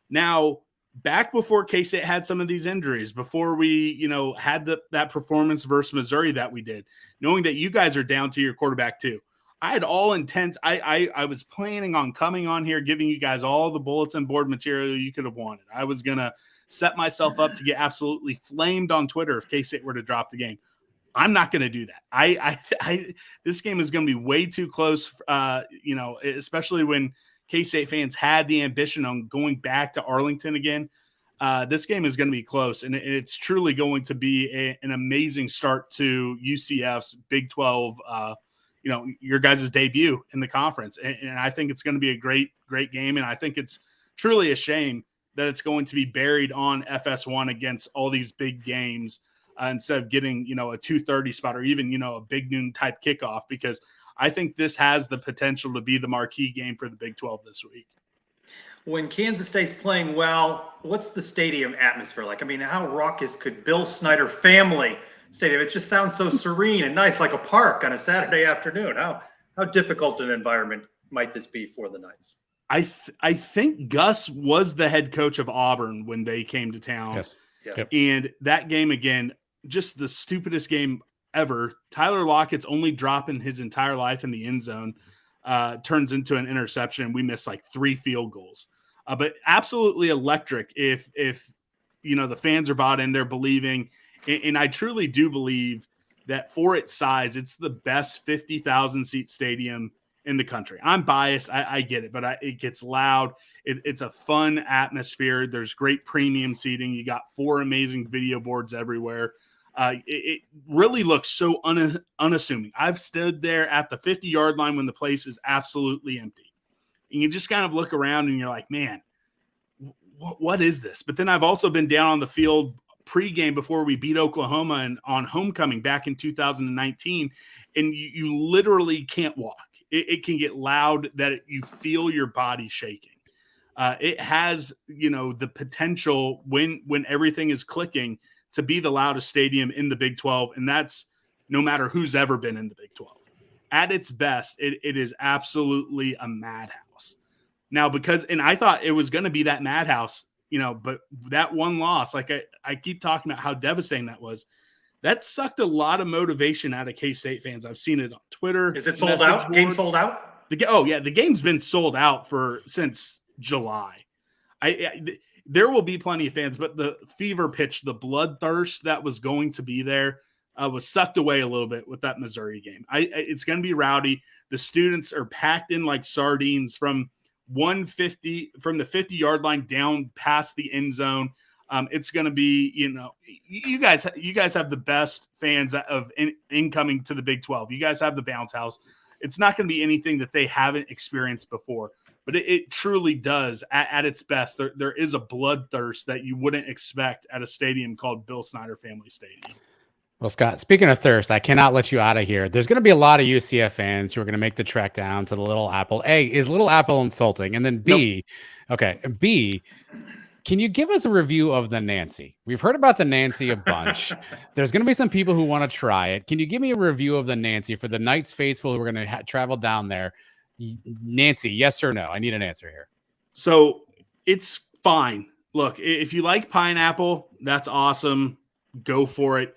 Now, back before K-State had some of these injuries, before we, had that performance versus Missouri that we did, knowing that you guys are down to your quarterback too, I had all intent. I was planning on coming on here, giving you guys all the bulletin board material you could have wanted. I was going to set myself up to get absolutely flamed on Twitter if K-State were to drop the game. I'm not going to do that. This game is going to be way too close, especially when K-State fans had the ambition on going back to Arlington again. This game is going to be close, and it's truly going to be an amazing start to UCF's Big 12, your guys' debut in the conference. And I think it's going to be a great, great game, and I think it's truly a shame that it's going to be buried on FS1 against all these big games. Instead of getting, a 2:30 spot or even, a big noon type kickoff, because I think this has the potential to be the marquee game for the Big 12 this week. When Kansas State's playing well, what's the stadium atmosphere like? I mean, how raucous could Bill Snyder family stadium? It just sounds so serene and nice, like a park on a Saturday afternoon. How difficult an environment might this be for the Knights? I think Gus was the head coach of Auburn when they came to town. Yes. Yep. And that game again, just the stupidest game ever. Tyler Lockett's only drop in his entire life in the end zone turns into an interception, and we missed like 3 field goals. But absolutely electric if the fans are bought in, they're believing. And I truly do believe that for its size, it's the best 50,000 seat stadium in the country. I'm biased. I get it, but it gets loud. It's a fun atmosphere. There's great premium seating. You got 4 amazing video boards everywhere. It really looks so unassuming. I've stood there at the 50-yard line when the place is absolutely empty. And you just kind of look around and you're like, man, what is this? But then I've also been down on the field pregame before we beat Oklahoma and on homecoming back in 2019, and you literally can't walk. It can get loud that you feel your body shaking. It has, the potential when everything is clicking to be the loudest stadium in the Big 12, and that's no matter who's ever been in the Big 12. At its best, it is absolutely a madhouse. Now, and I thought it was going to be that madhouse, but that one loss, like I keep talking about how devastating that was, that sucked a lot of motivation out of K-State fans. I've seen it on Twitter. Is it sold out? Game sold out? The game's been sold out since July. There will be plenty of fans, but the fever pitch, the bloodthirst that was going to be there was sucked away a little bit with that Missouri game. It's going to be rowdy. The students are packed in like sardines from the 50-yard line down past the end zone. It's going to be, you guys have the best fans of incoming to the Big 12. You guys have the bounce house. It's not going to be anything that they haven't experienced before, but it truly does at its best. There is a bloodthirst that you wouldn't expect at a stadium called Bill Snyder Family Stadium. Well, Scott, speaking of thirst, I cannot let you out of here. There's going to be a lot of UCF fans who are going to make the trek down to the Little Apple. A, is Little Apple insulting? And then B, nope. Okay, B, can you give us a review of the Nancy? We've heard about the Nancy a bunch. There's going to be some people who want to try it. Can you give me a review of the Nancy for the Knights faithful who are going to travel down there? Nancy, yes or no? I need an answer here. So It's fine. Look, if you like pineapple, that's awesome. Go for it.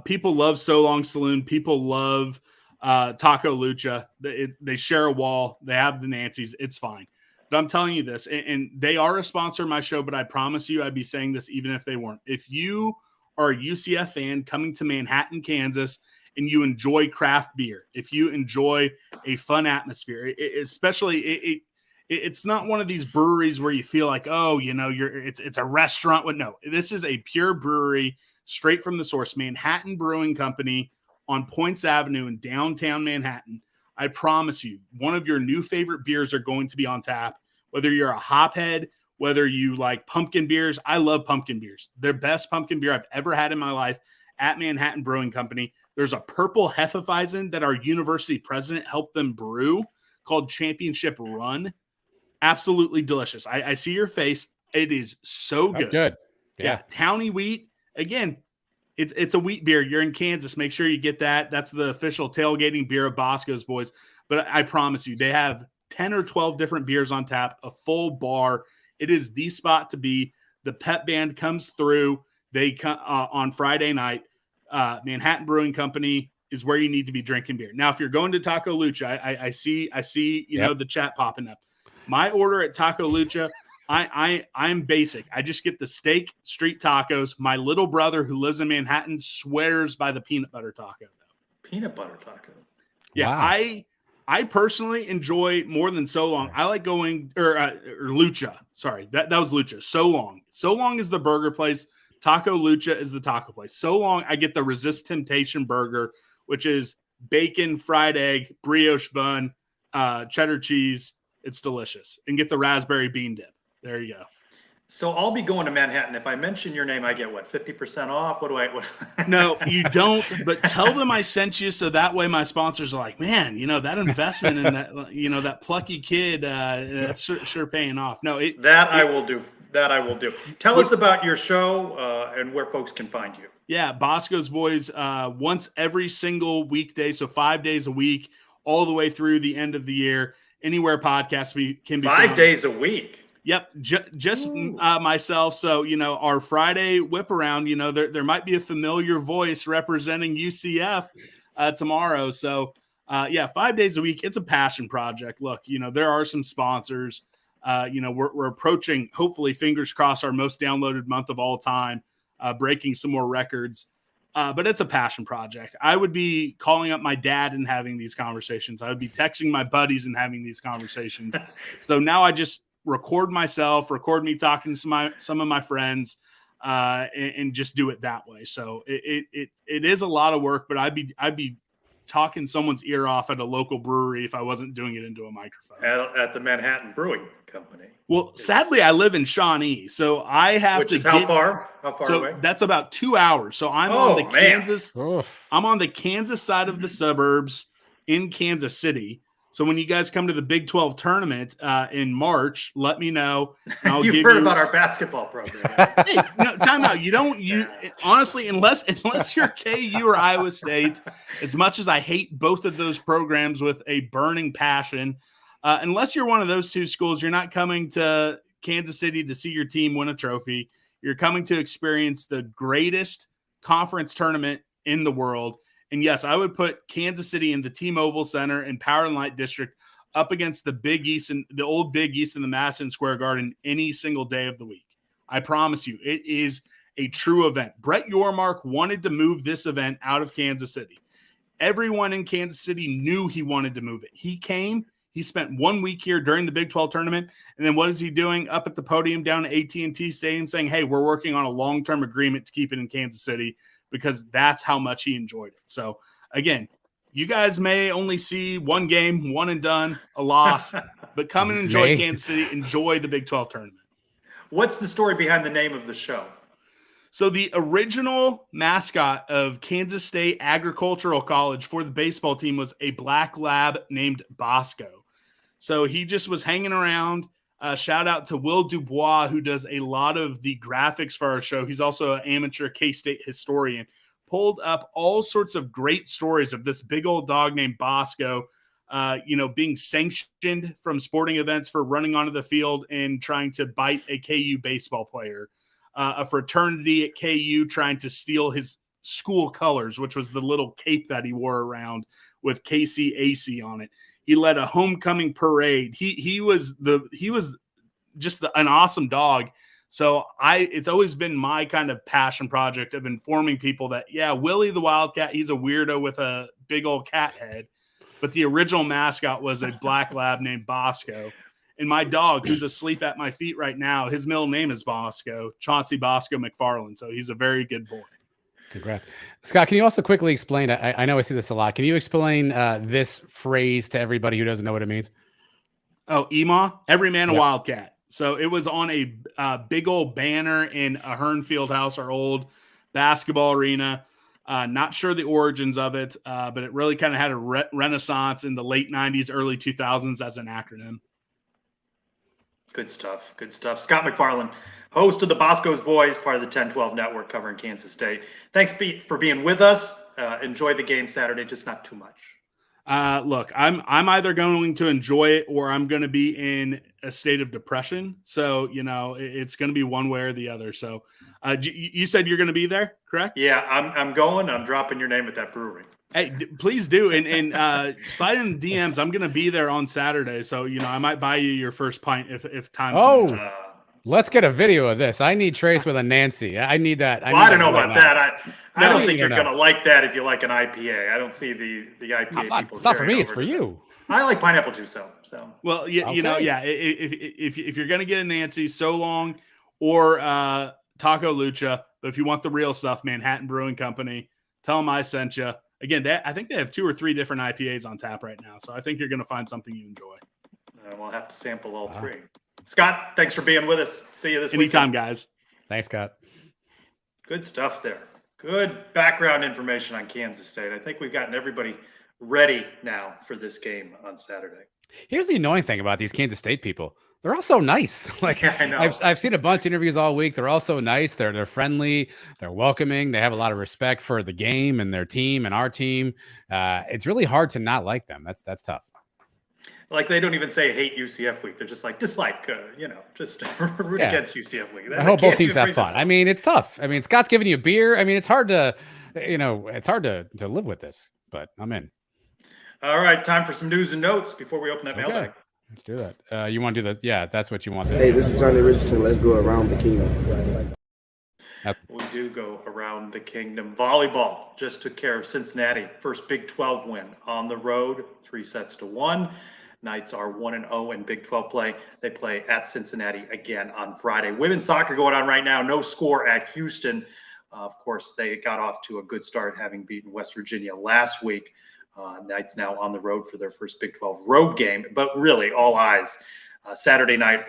People love So Long Saloon. People love Taco Lucha. They share a wall. They have the Nancy's. It's fine. But I'm telling you this, and they are a sponsor of my show, but I promise you I'd be saying this even if they weren't. If you are a UCF fan coming to Manhattan, Kansas, and you enjoy craft beer, if you enjoy a fun atmosphere, it's not one of these breweries where you feel like, oh, it's a restaurant. No, this is a pure brewery straight from the source, Manhattan Brewing Company on Points Avenue in downtown Manhattan. I promise you, one of your new favorite beers are going to be on tap. Whether you're a hophead, whether you like pumpkin beers, I love pumpkin beers. They're best pumpkin beer I've ever had in my life at Manhattan Brewing Company. There's a purple Hefeweizen that our university president helped them brew called Championship Run. Absolutely delicious. I see your face. It is so good. Good. Yeah. Towny wheat. Again, it's a wheat beer. You're in Kansas. Make sure you get that. That's the official tailgating beer of Bosco's Boys. But I promise you, they have 10 or 12 different beers on tap, a full bar. It is the spot to be. The pep band comes through. They come on Friday night. Manhattan Brewing Company is where you need to be drinking beer. Now, if you're going to Taco Lucha, I see the chat popping up. My order at Taco Lucha, I'm basic. I just get the steak street tacos. My little brother who lives in Manhattan swears by the peanut butter taco. Peanut butter taco. Yeah, wow. I personally enjoy more than So Long. I like going or Lucha. Sorry, that was Lucha. So Long. So Long is the burger place. Taco Lucha is the taco place. So Long, I get the Resist Temptation burger, which is bacon, fried egg, brioche bun, cheddar cheese. It's delicious. And get the raspberry bean dip. There you go. So I'll be going to Manhattan. If I mention your name, I get what, 50% off? What? No, you don't. But tell them I sent you, so that way my sponsors are like, man, that investment in that, that plucky kid, that's sure paying off. No, I will do. That I will do. Tell us about your show and where folks can find you. Yeah, Bosco's Boys once every single weekday, so 5 days a week, all the way through the end of the year. Anywhere podcasts can be 5 days a week. Yep, just myself. So, our Friday whip around, there might be a familiar voice representing UCF tomorrow. So, 5 days a week. It's a passion project. Look, there are some sponsors. We're approaching, hopefully, fingers crossed, our most downloaded month of all time, breaking some more records. But it's a passion project. I would be calling up my dad and having these conversations. I would be texting my buddies and having these conversations. So now I just record me talking to some of my friends, and just do it that way. So it is a lot of work, but I'd be talking someone's ear off at a local brewery if I wasn't doing it into a microphone. At the Manhattan Brewing Company. Well, sadly, I live in Shawnee, so I have to. How far? How far away? That's about 2 hours. So I'm on the Kansas. I'm on the Kansas side of the suburbs in Kansas City. So when you guys come to the Big 12 tournament in March, let me know. You've heard about our basketball program. Hey, no, time out. Honestly, unless you're KU or Iowa State, as much as I hate both of those programs with a burning passion, unless you're one of those two schools, you're not coming to Kansas City to see your team win a trophy. You're coming to experience the greatest conference tournament in the world. And yes, I would put Kansas City in the T-Mobile Center and Power and Light District up against the Big East and the old Big East in the Madison Square Garden any single day of the week. I promise you, it is a true event. Brett Yormark wanted to move this event out of Kansas City. Everyone in Kansas City knew he wanted to move it. He came. He spent 1 week here during the Big 12 tournament. And then what is he doing up at the podium down at AT&T Stadium saying, hey, we're working on a long-term agreement to keep it in Kansas City, because that's how much he enjoyed it. So, again, you guys may only see one game, one and done, a loss, but come and enjoy Kansas City, enjoy the Big 12 tournament. What's the story behind the name of the show? So the original mascot of Kansas State Agricultural College for the baseball team was a black lab named Bosco. So he just was hanging around. Shout out to Will Dubois, who does a lot of the graphics for our show. He's also an amateur K-State historian. Pulled up all sorts of great stories of this big old dog named Bosco. being sanctioned from sporting events for running onto the field and trying to bite a KU baseball player, a fraternity at KU trying to steal his school colors, which was the little cape that he wore around with KCAC on it. He led a homecoming parade. He was just an awesome dog. So it's always been my kind of passion project of informing people that, yeah, Willie the Wildcat, he's a weirdo with a big old cat head, but the original mascot was a black lab named Bosco. And my dog, who's asleep at my feet right now, his middle name is Bosco, Chauncey Bosco McFarland. So he's a very good boy. Congrats. Scott, can you also quickly explain, I know I see this a lot. Can you explain this phrase to everybody who doesn't know what it means? Oh, EMA, every man a Wildcat. So it was on a big old banner in a Hearn Fieldhouse, our old basketball arena. Not sure the origins of it, but it really kind of had a renaissance in the late 90s, early 2000s as an acronym. Good stuff. Good stuff. Scott McFarland, host of the Bosco's Boys, part of the 10-12 network covering Kansas State. Thanks, Pete, for being with us. Enjoy the game Saturday, just not too much. Look, I'm either going to enjoy it or I'm going to be in a state of depression. So, it's going to be one way or the other. So you said you're going to be there, correct? Yeah, I'm going. I'm dropping your name at that brewery. Hey, please do. And slide in the DMs. I'm going to be there on Saturday. So, I might buy you your first pint if time. Oh, let's get a video of this. I need Trace with a Nancy. I need that. I don't know about that. I don't think you're going to like that if you like an IPA. I don't see the IPA people. It's not for me. It's for you. I like pineapple juice, though. So. Well, if you're going to get a Nancy, So Long or Taco Lucha, but if you want the real stuff, Manhattan Brewing Company, tell them I sent you. Again, I think they have 2 or 3 different IPAs on tap right now. So I think you're going to find something you enjoy. We'll have to sample all 3. Scott, thanks for being with us. See you this week. Anytime, guys. Thanks, Scott. Good stuff there. Good background information on Kansas State. I think we've gotten everybody ready now for this game on Saturday. Here's the annoying thing about these Kansas State people. They're all so nice. I know. I've seen a bunch of interviews all week. They're all so nice. They're friendly. They're welcoming. They have a lot of respect for the game and their team and our team. It's really hard to not like them. That's tough. Like they don't even say hate UCF week. They're just like dislike, just root against UCF week. I hope both teams have fun. I mean, it's tough. I mean, Scott's giving you a beer. I mean, it's hard to, it's hard to live with this, but I'm in. All right. Time for some news and notes before we open that mailbag. Let's do that. You want to do that? Yeah, that's what you want to do. Hey, this is Johnny Richardson. Let's go around the kingdom. We do go around the kingdom. Volleyball just took care of Cincinnati. First Big 12 win on the road, 3-1. Knights are 1-0 in Big 12 play. They play at Cincinnati again on Friday. Women's soccer going on right now. No score at Houston. Of course, they got off to a good start, having beaten West Virginia last week. Knights now on the road for their first Big 12 road game. But really, all eyes Saturday night.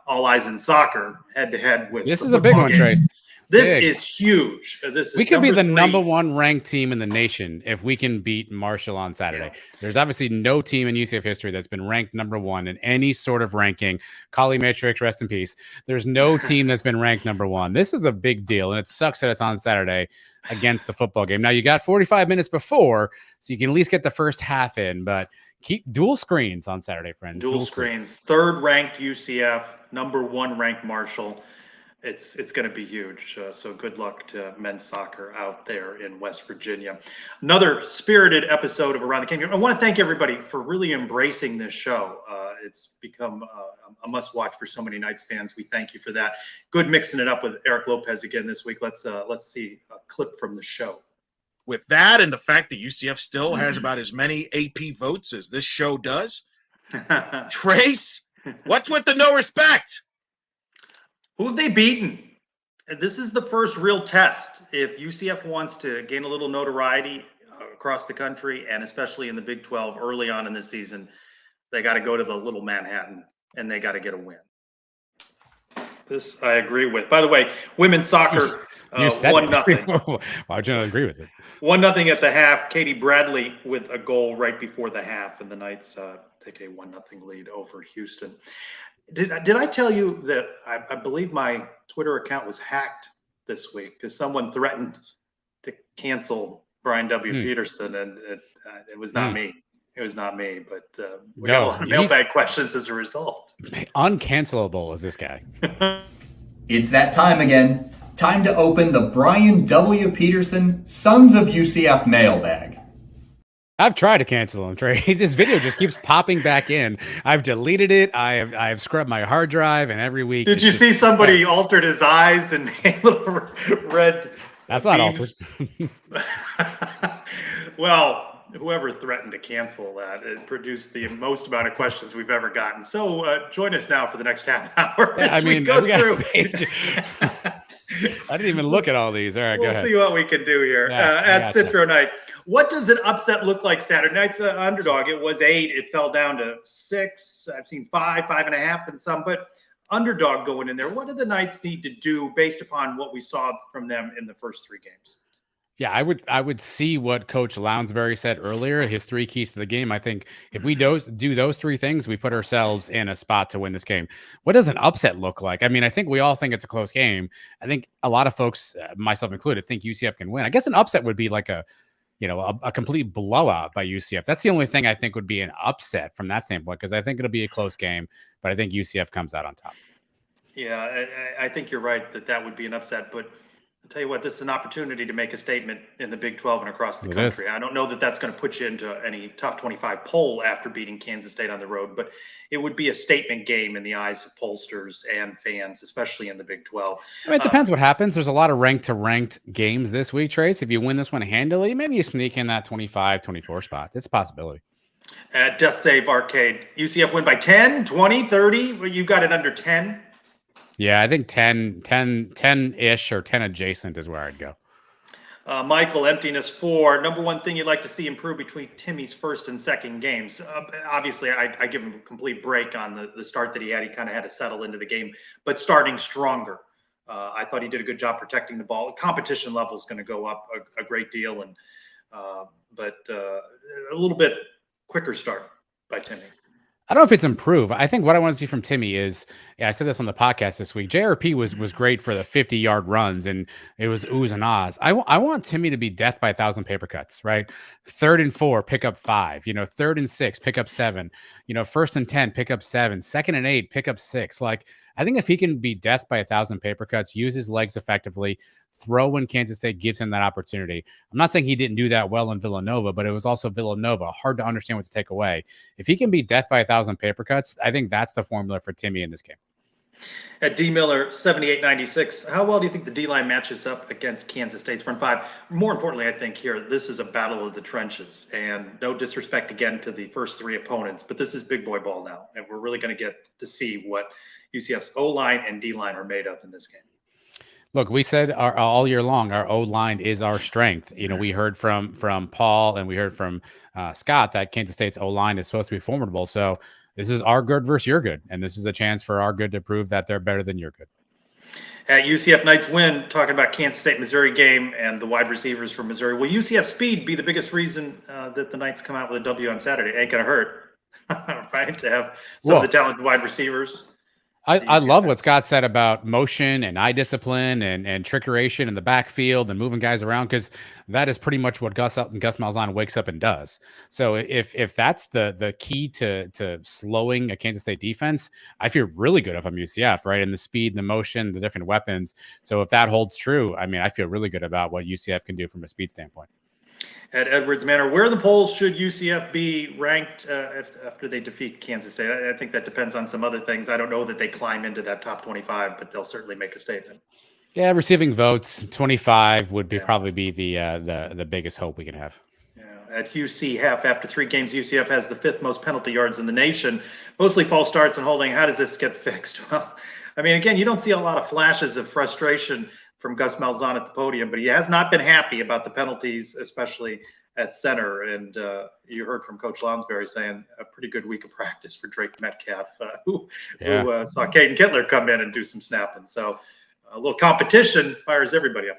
All eyes in soccer, head-to-head with. This is a big one, Trace. This is huge. We could be the number 1 ranked team in the nation if we can beat Marshall on Saturday. Yeah. There's obviously no team in UCF history that's been ranked number 1 in any sort of ranking. Kali Matrix, rest in peace. There's no team that's been ranked number 1. This is a big deal, and it sucks that it's on Saturday against the football game. Now, you got 45 minutes before, so you can at least get the first half in, but keep dual screens on Saturday, friends. Dual screens. 3rd ranked UCF, number 1 ranked Marshall. It's going to be huge. So good luck to men's soccer out there in West Virginia. Another spirited episode of Around the Kingdom. I want to thank everybody for really embracing this show. It's become a must-watch for so many Knights fans. We thank you for that. Good mixing it up with Eric Lopez again this week. Let's see a clip from the show. With that and the fact that UCF still has about as many AP votes as this show does, Trace, what's with the no respect? Who have they beaten? This is the first real test. If UCF wants to gain a little notoriety across the country, and especially in the Big 12 early on in the season, they got to go to the Little Manhattan, and they got to get a win. This I agree with. By the way, women's soccer, 1-0. Why would you not agree with it? 1-0 at the half. Katie Bradley with a goal right before the half, and the Knights take a 1-0 lead over Houston. Did I tell you that I believe my Twitter account was hacked this week because someone threatened to cancel Brian W. Peterson, and it was not me. It was not me, but we got a lot of mailbag questions as a result. Uncancelable is this guy. It's that time again. Time to open the Brian W. Peterson Sons of UCF mailbag. I've tried to cancel him, Trey. This video just keeps popping back in. I've deleted it. I've scrubbed my hard drive, and every week. Did you see somebody altered his eyes and made little red? That's not altered. Well, whoever threatened to cancel that, it produced the most amount of questions we've ever gotten. So join us now for the next half hour. Yeah, I mean, go through. I didn't even look at all these. All right, go ahead. We'll see what we can do here. At Citro Night, what does an upset look like Saturday night's underdog? It was 8. It fell down to 6. I've seen 5, 5.5 and some, but underdog going in there. What do the Knights need to do based upon what we saw from them in the first 3 games? Yeah, I would see what Coach Lounsbury said earlier, his 3 keys to the game. I think if we do those 3 things, we put ourselves in a spot to win this game. What does an upset look like? I mean, I think we all think it's a close game. I think a lot of folks, myself included, think UCF can win. I guess an upset would be like a complete blowout by UCF. That's the only thing I think would be an upset from that standpoint, because I think it'll be a close game, but I think UCF comes out on top. Yeah, I think you're right that would be an upset, but I'll tell you what, this is an opportunity to make a statement in the Big 12 and across the country. I don't know that that's going to put you into any top 25 poll after beating Kansas State on the road, but it would be a statement game in the eyes of pollsters and fans, especially in the Big 12. I mean, it depends what happens. There's a lot of ranked games this week, Trace. If you win this one handily, maybe you sneak in that 25, 24 spot. It's a possibility. At Death Save Arcade, UCF win by 10, 20, 30. Well, you got it under 10. Yeah, I think 10-ish or 10 adjacent is where I'd go. Michael, emptiness 4. Number one thing you'd like to see improve between Timmy's first and second games. Obviously, I give him a complete break on the start that he had. He kind of had to settle into the game, but starting stronger. I thought he did a good job protecting the ball. Competition level is going to go up a great deal, but a little bit quicker start by Timmy. I don't know if it's improved. I think what I want to see from Timmy is, I said this on the podcast this week, JRP was great for the 50-yard runs, and it was oohs and ahs. I want Timmy to be death by 1,000 paper cuts, right? 3rd and 4, pick up 5. 3rd and 6, pick up 7. 1st and 10, pick up 7. 2nd and 8, pick up 6. Like, I think if he can be death by 1,000 paper cuts, use his legs effectively, throw when Kansas State gives him that opportunity. I'm not saying he didn't do that well in Villanova, but it was also Villanova. Hard to understand what to take away. If he can be death by 1,000 paper cuts, I think that's the formula for Timmy in this game. At D Miller 7896, how well do you think the D-line matches up against Kansas State's front 5? More importantly, I think here, this is a battle of the trenches, and no disrespect again to the first 3 opponents, but this is big boy ball now, and we're really going to get to see what UCF's O-line and D-line are made of in this game. Look, we said all year long, our O-line is our strength. We heard from Paul and we heard from Scott that Kansas State's O-line is supposed to be formidable. So this is our good versus your good, and this is a chance for our good to prove that they're better than your good. At UCF Knights win, talking about Kansas State-Missouri game and the wide receivers from Missouri. Will UCF speed be the biggest reason that the Knights come out with a W on Saturday? Ain't going to hurt, right, to have some of the talented wide receivers. I love what Scott said about motion and eye discipline and trickeration in the backfield and moving guys around, because that is pretty much what Gus Malzahn wakes up and does. So if that's the key to slowing a Kansas State defense, I feel really good if I'm UCF, right? And the speed, the motion, the different weapons. So if that holds true, I mean, I feel really good about what UCF can do from a speed standpoint. At Edwards Manor, where in the polls should UCF be ranked after they defeat Kansas State? I think that depends on some other things. I don't know that they climb into that top 25, but they'll certainly make a statement. Yeah, receiving votes, 25 would probably be the biggest hope we can have. Yeah. At UC half, after 3 games, UCF has the 5th most penalty yards in the nation, mostly false starts and holding. How does this get fixed? Well, I mean, again, you don't see a lot of flashes of frustration from Gus Malzahn at the podium, but he has not been happy about the penalties, especially at center. And you heard from Coach Lounsbury saying a pretty good week of practice for Drake Metcalf, who saw Caden Kittler come in and do some snapping. So a little competition fires everybody up.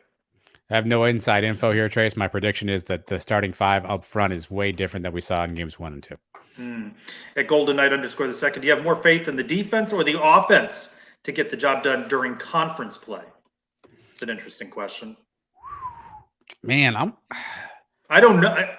I have no inside info here, Trace. My prediction is that the starting 5 up front is way different than we saw in games 1 and 2. At Golden Knight _2, do you have more faith in the defense or the offense to get the job done during conference play? It's an interesting question. Man, I don't know.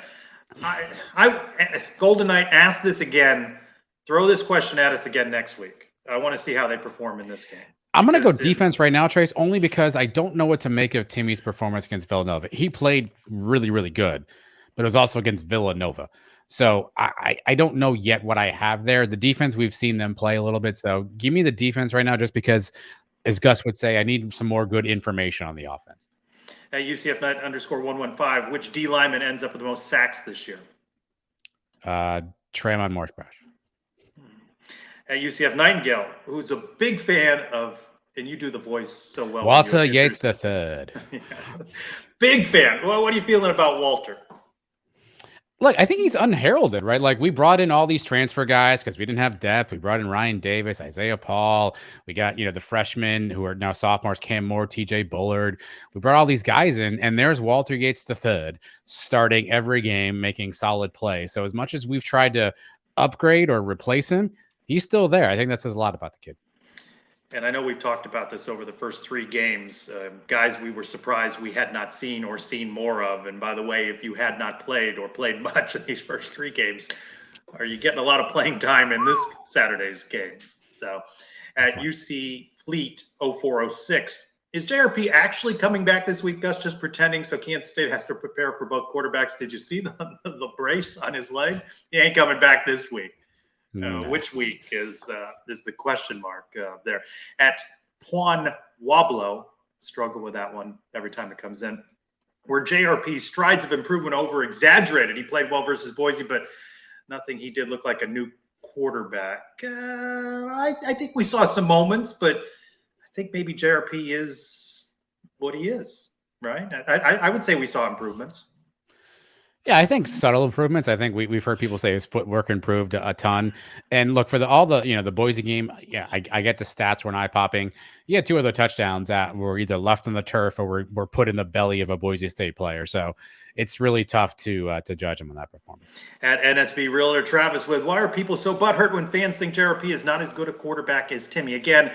Golden Knight, ask this again. Throw this question at us again next week. I want to see how they perform in this game. I'm going to go defense right now, Trace, only because I don't know what to make of Timmy's performance against Villanova. He played really, really good, but it was also against Villanova. So I don't know yet what I have there. The defense, we've seen them play a little bit. So give me the defense right now, just because, as Gus would say, I need some more good information on the offense. At UCF Knight _115, which D lineman ends up with the most sacks this year? Tremont Morsebrash. At UCF Nightingale, who's a big fan of, and you do the voice so well. Walter Yates the third. Yeah. Big fan. Well, what are you feeling about Walter? Look, I think he's unheralded, right? Like, we brought in all these transfer guys because we didn't have depth. We brought in Ryan Davis, Isaiah Paul. We got, the freshmen who are now sophomores, Cam Moore, TJ Bullard. We brought all these guys in, and there's Walter Yates III starting every game, making solid plays. So as much as we've tried to upgrade or replace him, he's still there. I think that says a lot about the kid. And I know we've talked about this over the first 3 games. Guys we were surprised we had not seen or seen more of. And by the way, if you had not played or played much in these first 3 games, are you getting a lot of playing time in this Saturday's game? So at UC Fleet 0406, is JRP actually coming back this week? Gus just pretending so Kansas State has to prepare for both quarterbacks. Did you see the brace on his leg? He ain't coming back this week. Which week is the question mark there. At Juan Wablo, struggle with that one every time it comes in, where JRP's strides of improvement over exaggerated. He played well versus Boise, but nothing he did look like a new quarterback. I think we saw some moments, but I think maybe JRP is what he is, right? I would say we saw improvements. Yeah, I think subtle improvements. I think we've heard people say his footwork improved a ton. And look, for the Boise game, yeah, I get the stats were eye-popping. He had 2 other touchdowns that were either left on the turf or were put in the belly of a Boise State player. So it's really tough to judge him on that performance. At NSB Realtor Travis with, why are people so butthurt when fans think JRP is not as good a quarterback as Timmy? Again,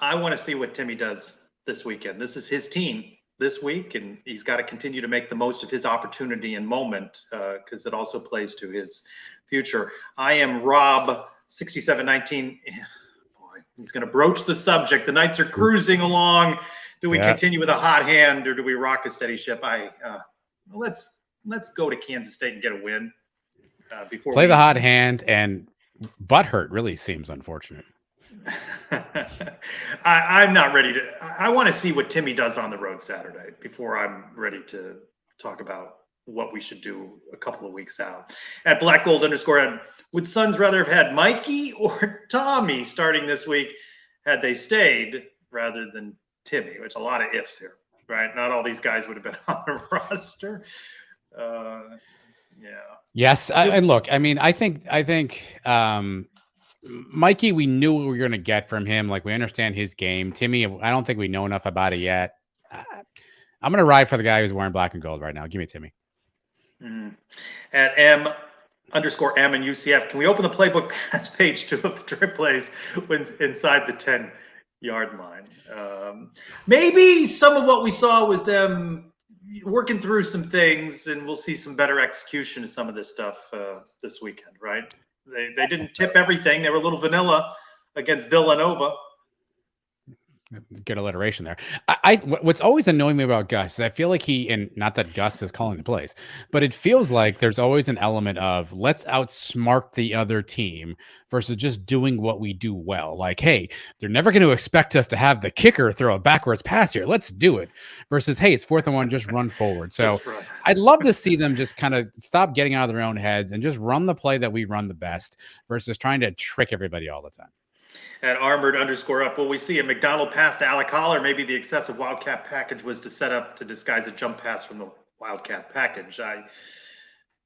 I want to see what Timmy does this weekend. This is his team this week, and he's got to continue to make the most of his opportunity and moment because it also plays to his future. I am Rob 6719. Boy, he's going to broach the subject. The Knights are cruising along. Do we continue with a hot hand or do we rock a steady ship? Let's go to Kansas State and get a win before play the hot hand. And butthurt really seems unfortunate. I'm not ready to. I want to see what Timmy does on the road Saturday before I'm ready to talk about what we should do a couple of weeks out. At Black Gold _ would Suns rather have had Mikey or Tommy starting this week had they stayed rather than Timmy? Which a lot of ifs here, right? Not all these guys would have been on the roster. Yeah. Yes, and look, I mean, I think. Mikey, we knew what we were going to get from him. Like, we understand his game. Timmy, I don't think we know enough about it yet. I'm going to ride for the guy who's wearing black and gold right now. Give me Timmy. At M _ M and UCF, can we open the playbook pass page 2 of the trip plays when inside the 10-yard line? Maybe some of what we saw was them working through some things, and we'll see some better execution of some of this stuff this weekend, right? They didn't tip everything. They were a little vanilla against Villanova. Good alliteration there. What's always annoying me about Gus is I feel like and not that Gus is calling the plays, but it feels like there's always an element of let's outsmart the other team versus just doing what we do well. Like, hey, they're never going to expect us to have the kicker throw a backwards pass here. Let's do it. Versus, hey, it's 4th and 1, just run forward. So right. I'd love to see them just kind of stop getting out of their own heads and just run the play that we run the best versus trying to trick everybody all the time. At Armored _ up, will we see a McDonald pass to Alec Hall, or maybe the excessive Wildcat package was to set up to disguise a jump pass from the Wildcat package?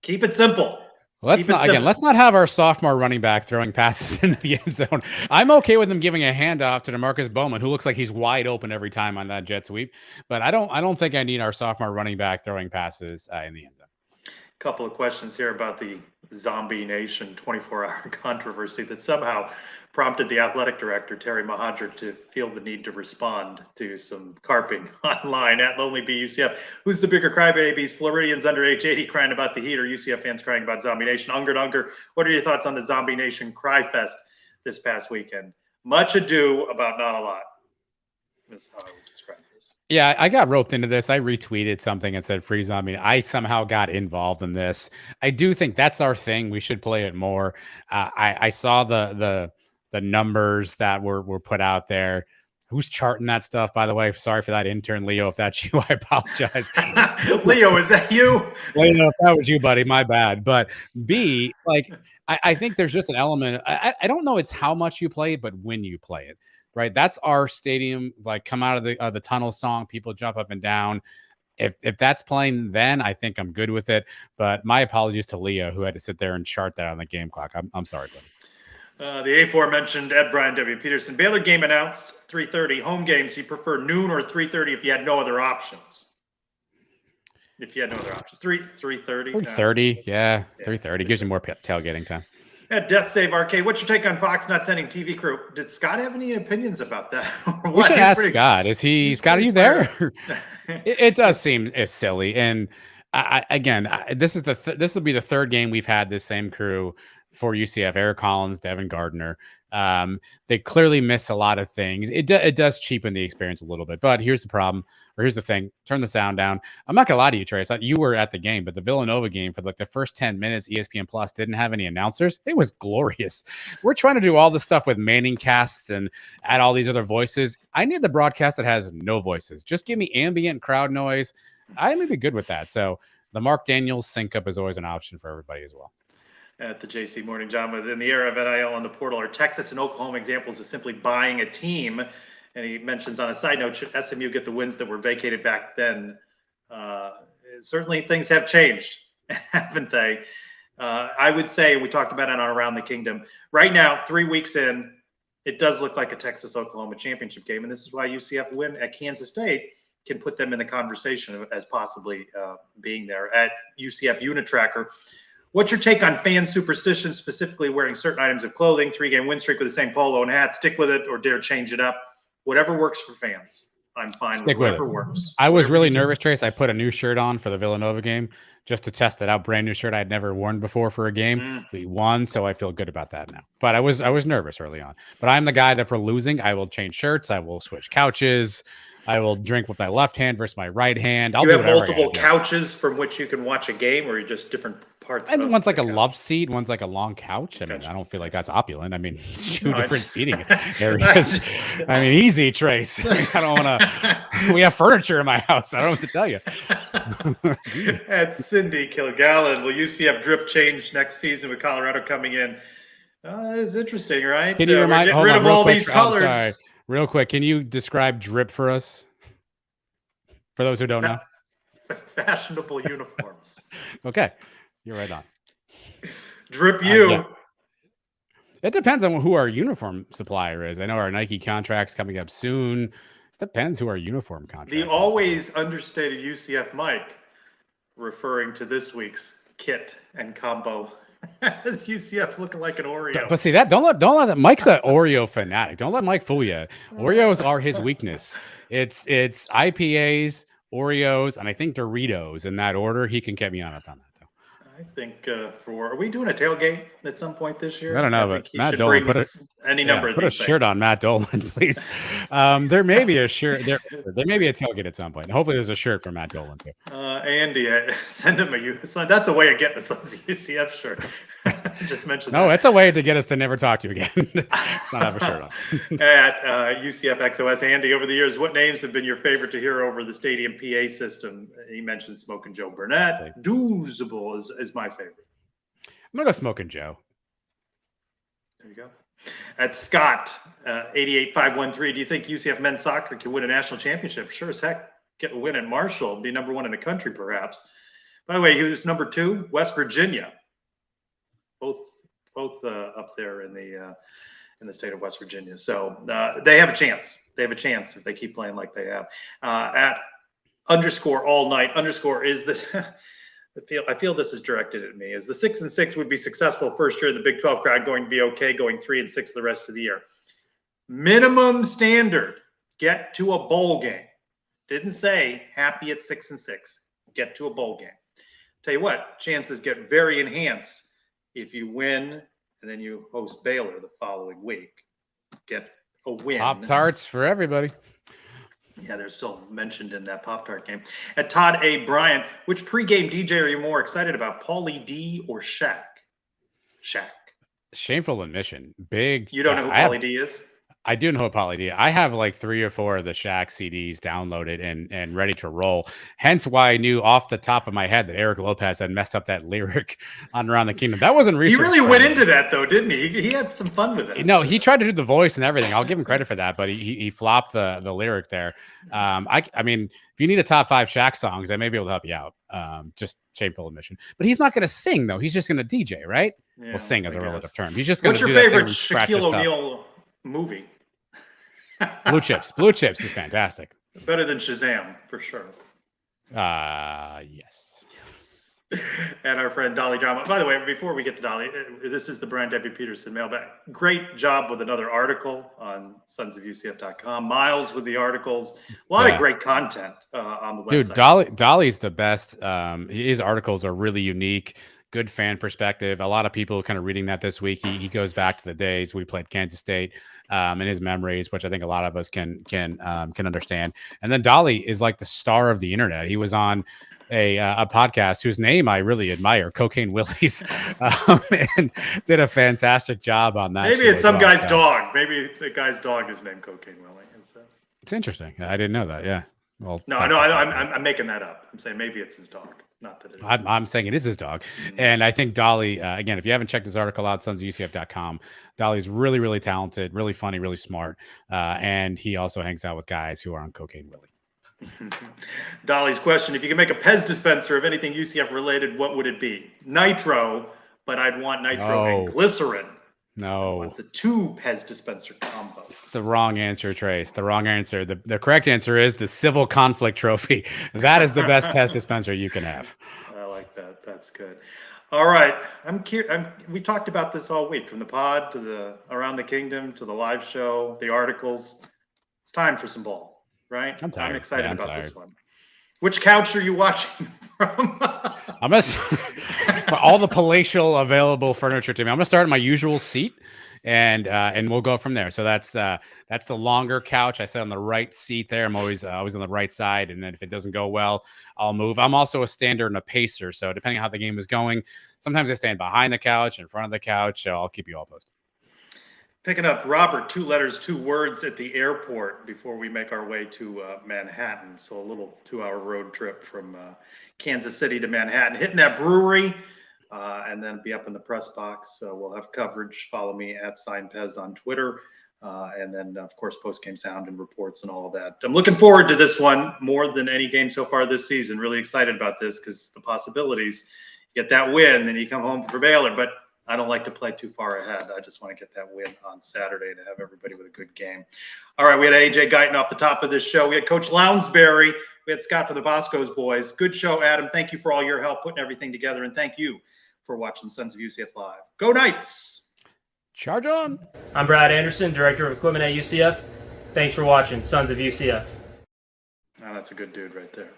Keep it simple. Let's not have our sophomore running back throwing passes into the end zone. I'm okay with him giving a handoff to DeMarcus Bowman, who looks like he's wide open every time on that jet sweep. But I don't think I need our sophomore running back throwing passes in the end zone. Couple of questions here about the Zombie Nation 24-hour controversy that somehow prompted the athletic director, Terry Mahadra, to feel the need to respond to some carping online at Lonely Bee UCF. Who's the bigger crybabies? Floridians under age 80 crying about the heat, or UCF fans crying about Zombie Nation? Unger, what are your thoughts on the Zombie Nation Cry Fest this past weekend? Much ado about not a lot. That's how I would describe this. Yeah, I got roped into this. I retweeted something and said free zombie. I somehow got involved in this. I do think that's our thing. We should play it more. I saw the numbers that were put out there. Who's charting that stuff, by the way? Sorry for that intern, Leo. If that's you, I apologize. Leo, is that you? Leo, if that was you, buddy, my bad. But B, like, I think there's just an element. I don't know it's how much you play it, but when you play it. Right, that's our stadium. Like, come out of the tunnel song, people jump up and down. If that's playing, then I think I'm good with it. But my apologies to Leo, who had to sit there and chart that on the game clock. I'm sorry, buddy. The aforementioned Ed Brian W. Peterson. Baylor game announced 3:30. Home games, do you prefer noon or 3:30 if you had no other options? If you had no other options, 3:30. 3:30, yeah, 3:30 gives you more tailgating time. At Death Save Arcade, what's your take on Fox not sending TV crew? Did Scott have any opinions about that? We should ask Scott. Scott, are you there? It does seem silly. And this will be the third game we've had this same crew for UCF. Eric Collins, Devin Gardner. They clearly miss a lot of things. It does cheapen the experience a little bit. But here's the problem, or here's the thing. Turn the sound down. I'm not gonna lie to you, Trace. You were at the game, but the Villanova game for like the first 10 minutes, ESPN Plus didn't have any announcers. It was glorious. We're trying to do all this stuff with Manning casts and add all these other voices. I need the broadcast that has no voices. Just give me ambient crowd noise. I may be good with that. So the Mark Daniels sync up is always an option for everybody as well. At the JC Morning John, in the era of NIL on the portal, are Texas and Oklahoma examples of simply buying a team? And he mentions on a side note, should SMU get the wins that were vacated back then? Certainly things have changed, haven't they? I would say, we talked about it on Around the Kingdom. Right now, 3 weeks in, it does look like a Texas-Oklahoma championship game. And this is why UCF win at Kansas State can put them in the conversation as possibly being there. At UCF Unitracker, what's your take on fan superstition, specifically wearing certain items of clothing, 3-game win streak with the same polo and hat? Stick with it or dare change it up? Whatever works for fans. I'm fine with whatever works. I was really nervous, Trace. I put a new shirt on for the Villanova game just to test it out. Brand new shirt I'd never worn before for a game. We won, so I feel good about that now. But I was nervous early on. But I'm the guy that for losing, I will change shirts. I will switch couches. I will drink with my left hand versus my right hand. You have multiple couches from which you can watch a game, or just different parts? And one's like a love seat, one's like a long couch. I mean, I don't feel like that's opulent. I mean, it's two different seating areas. I mean, easy, Trace. I mean, I don't want to. We have furniture in my house. I don't know what to tell you. At Cindy Kilgallen, will UCF drip change next season with Colorado coming in? That is interesting, right? Can you remind? Rid of all these colors. Sorry. Real quick, can you describe drip for us? For those who don't know. Fashionable uniforms. Okay. You're right on. Drip you. Yeah. It depends on who our uniform supplier is. I know our Nike contract's coming up soon. Depends who our uniform contract is. The always understated UCF Mike referring to this week's kit and combo. As UCF looking like an Oreo. But see that don't let that Mike's an Oreo fanatic. Don't let Mike fool you. Oreos are his weakness. It's IPAs, Oreos, and I think Doritos in that order. He can get me honest on that though. I think are we doing a tailgate at some point this year? I don't know, but Matt Dolan put a shirt on Matt Dolan, please. There may be a shirt there may be a tailgate at some point. Hopefully there's a shirt for Matt Dolan too. Andy, send him that's a way of getting us a UCF shirt. Just mentioned that. No, it's a way to get us to never talk to you again. Not have a shirt on. At UCF XOS, Andy, over the years, what names have been your favorite to hear over the stadium PA system? He mentioned Smokin' Joe Burnett. Doozable is my favorite. I'm gonna go Smokin' Joe. There you go. At Scott, 88513, do you think UCF men's soccer can win a national championship? Sure as heck, get a win at Marshall, be number 1 in the country, perhaps. By the way, he was number 2, West Virginia. Both up there in the state of West Virginia. So they have a chance. They have a chance if they keep playing like they have. At _all night _ is the I feel this is directed at me. Is the 6-6 would be successful first year of the Big 12 crowd going to be okay, going 3-6 the rest of the year. Minimum standard, get to a bowl game. Didn't say happy at 6-6. Get to a bowl game. Tell you what, chances get very enhanced if you win and then you host Baylor the following week. Get a win. Pop-Tarts for everybody. Yeah, they're still mentioned in that Pop-Tart game. At Todd A. Bryant, which pregame DJ are you more excited about, Paulie D or Shaq? Shaq. Shameful admission. Big. You don't know who Paulie D is? I do know Paulie D. I have like 3 or 4 of the Shaq CDs downloaded and ready to roll. Hence why I knew off the top of my head that Eric Lopez had messed up that lyric on Around the Kingdom. That wasn't research. He really went into that though, didn't he? He had some fun with it. No, he tried to do the voice and everything. I'll give him credit for that, but he flopped the lyric there. I mean, if you need a top 5 Shaq songs, I may be able to help you out. Just shameful admission. But he's not going to sing though. He's just going to DJ, right? Yeah, well, sing as a relative term. He's just going to do that. What's your favorite Shaquille O'Neal movie? Blue Chips. Blue Chips is fantastic. Better than Shazam, for sure. Yes. And our friend Dolly Drama. By the way, before we get to Dolly, this is the Brian W. Peterson mailbag. Great job with another article on sonsofUCF.com. Miles with the articles. A lot of great content on the website. Dude, Dolly's the best. His articles are really unique. Good fan perspective. A lot of people kind of reading that this week. He goes back to the days we played Kansas State and his memories, which I think a lot of us can understand. And then Dolly is like the star of the internet. He was on a podcast whose name I really admire, Cocaine Willies, and did a fantastic job on that. Maybe it's some guy's dog. Maybe the guy's dog is named Cocaine Willie. It's interesting. I didn't know that. Yeah. Well, no, I'm making that up. I'm saying maybe it's his dog. Not that it is. I'm saying it is his dog. And I think Dolly, again, if you haven't checked his article out, sonsofUCF.com, Dolly's really, really talented, really funny, really smart. And he also hangs out with guys who are on Cocaine Willie. Dolly's question, if you could make a Pez dispenser of anything UCF related, what would it be? Nitro, but I'd want nitro and glycerin. No. The 2 Pez dispenser combo. It's the wrong answer, Trace. The wrong answer. The correct answer is the Civil Conflict Trophy. That is the best Pez dispenser you can have. I like that. That's good. All right. We talked about this all week, from the pod to the Around the Kingdom to the live show, the articles. It's time for some ball, right? I'm tired. I'm excited about this one. Which couch are you watching from? I'm gonna for all the palatial available furniture to me. I'm gonna start in my usual seat, and we'll go from there. So that's the longer couch. I sit on the right seat there. I'm always on the right side, and then if it doesn't go well, I'll move. I'm also a stander and a pacer, so depending on how the game is going, sometimes I stand behind the couch, in front of the couch. So I'll keep you all posted. Picking up Robert, 2 letters, 2 words at the airport before we make our way to Manhattan. So a little 2-hour road trip from Kansas City to Manhattan, hitting that brewery, and then be up in the press box. So we'll have coverage. Follow me at SignPez on Twitter. And then, of course, post-game sound and reports and all of that. I'm looking forward to this one more than any game so far this season. Really excited about this because the possibilities. You get that win, then you come home for Baylor. But I don't like to play too far ahead. I just want to get that win on Saturday to have everybody with a good game. All right, we had AJ Guyton off the top of this show. We had Coach Lounsbury. We had Scott for the Bosco's boys. Good show, Adam. Thank you for all your help putting everything together, and thank you for watching Sons of UCF Live. Go Knights! Charge on! I'm Brad Anderson, Director of Equipment at UCF. Thanks for watching Sons of UCF. Oh, that's a good dude right there.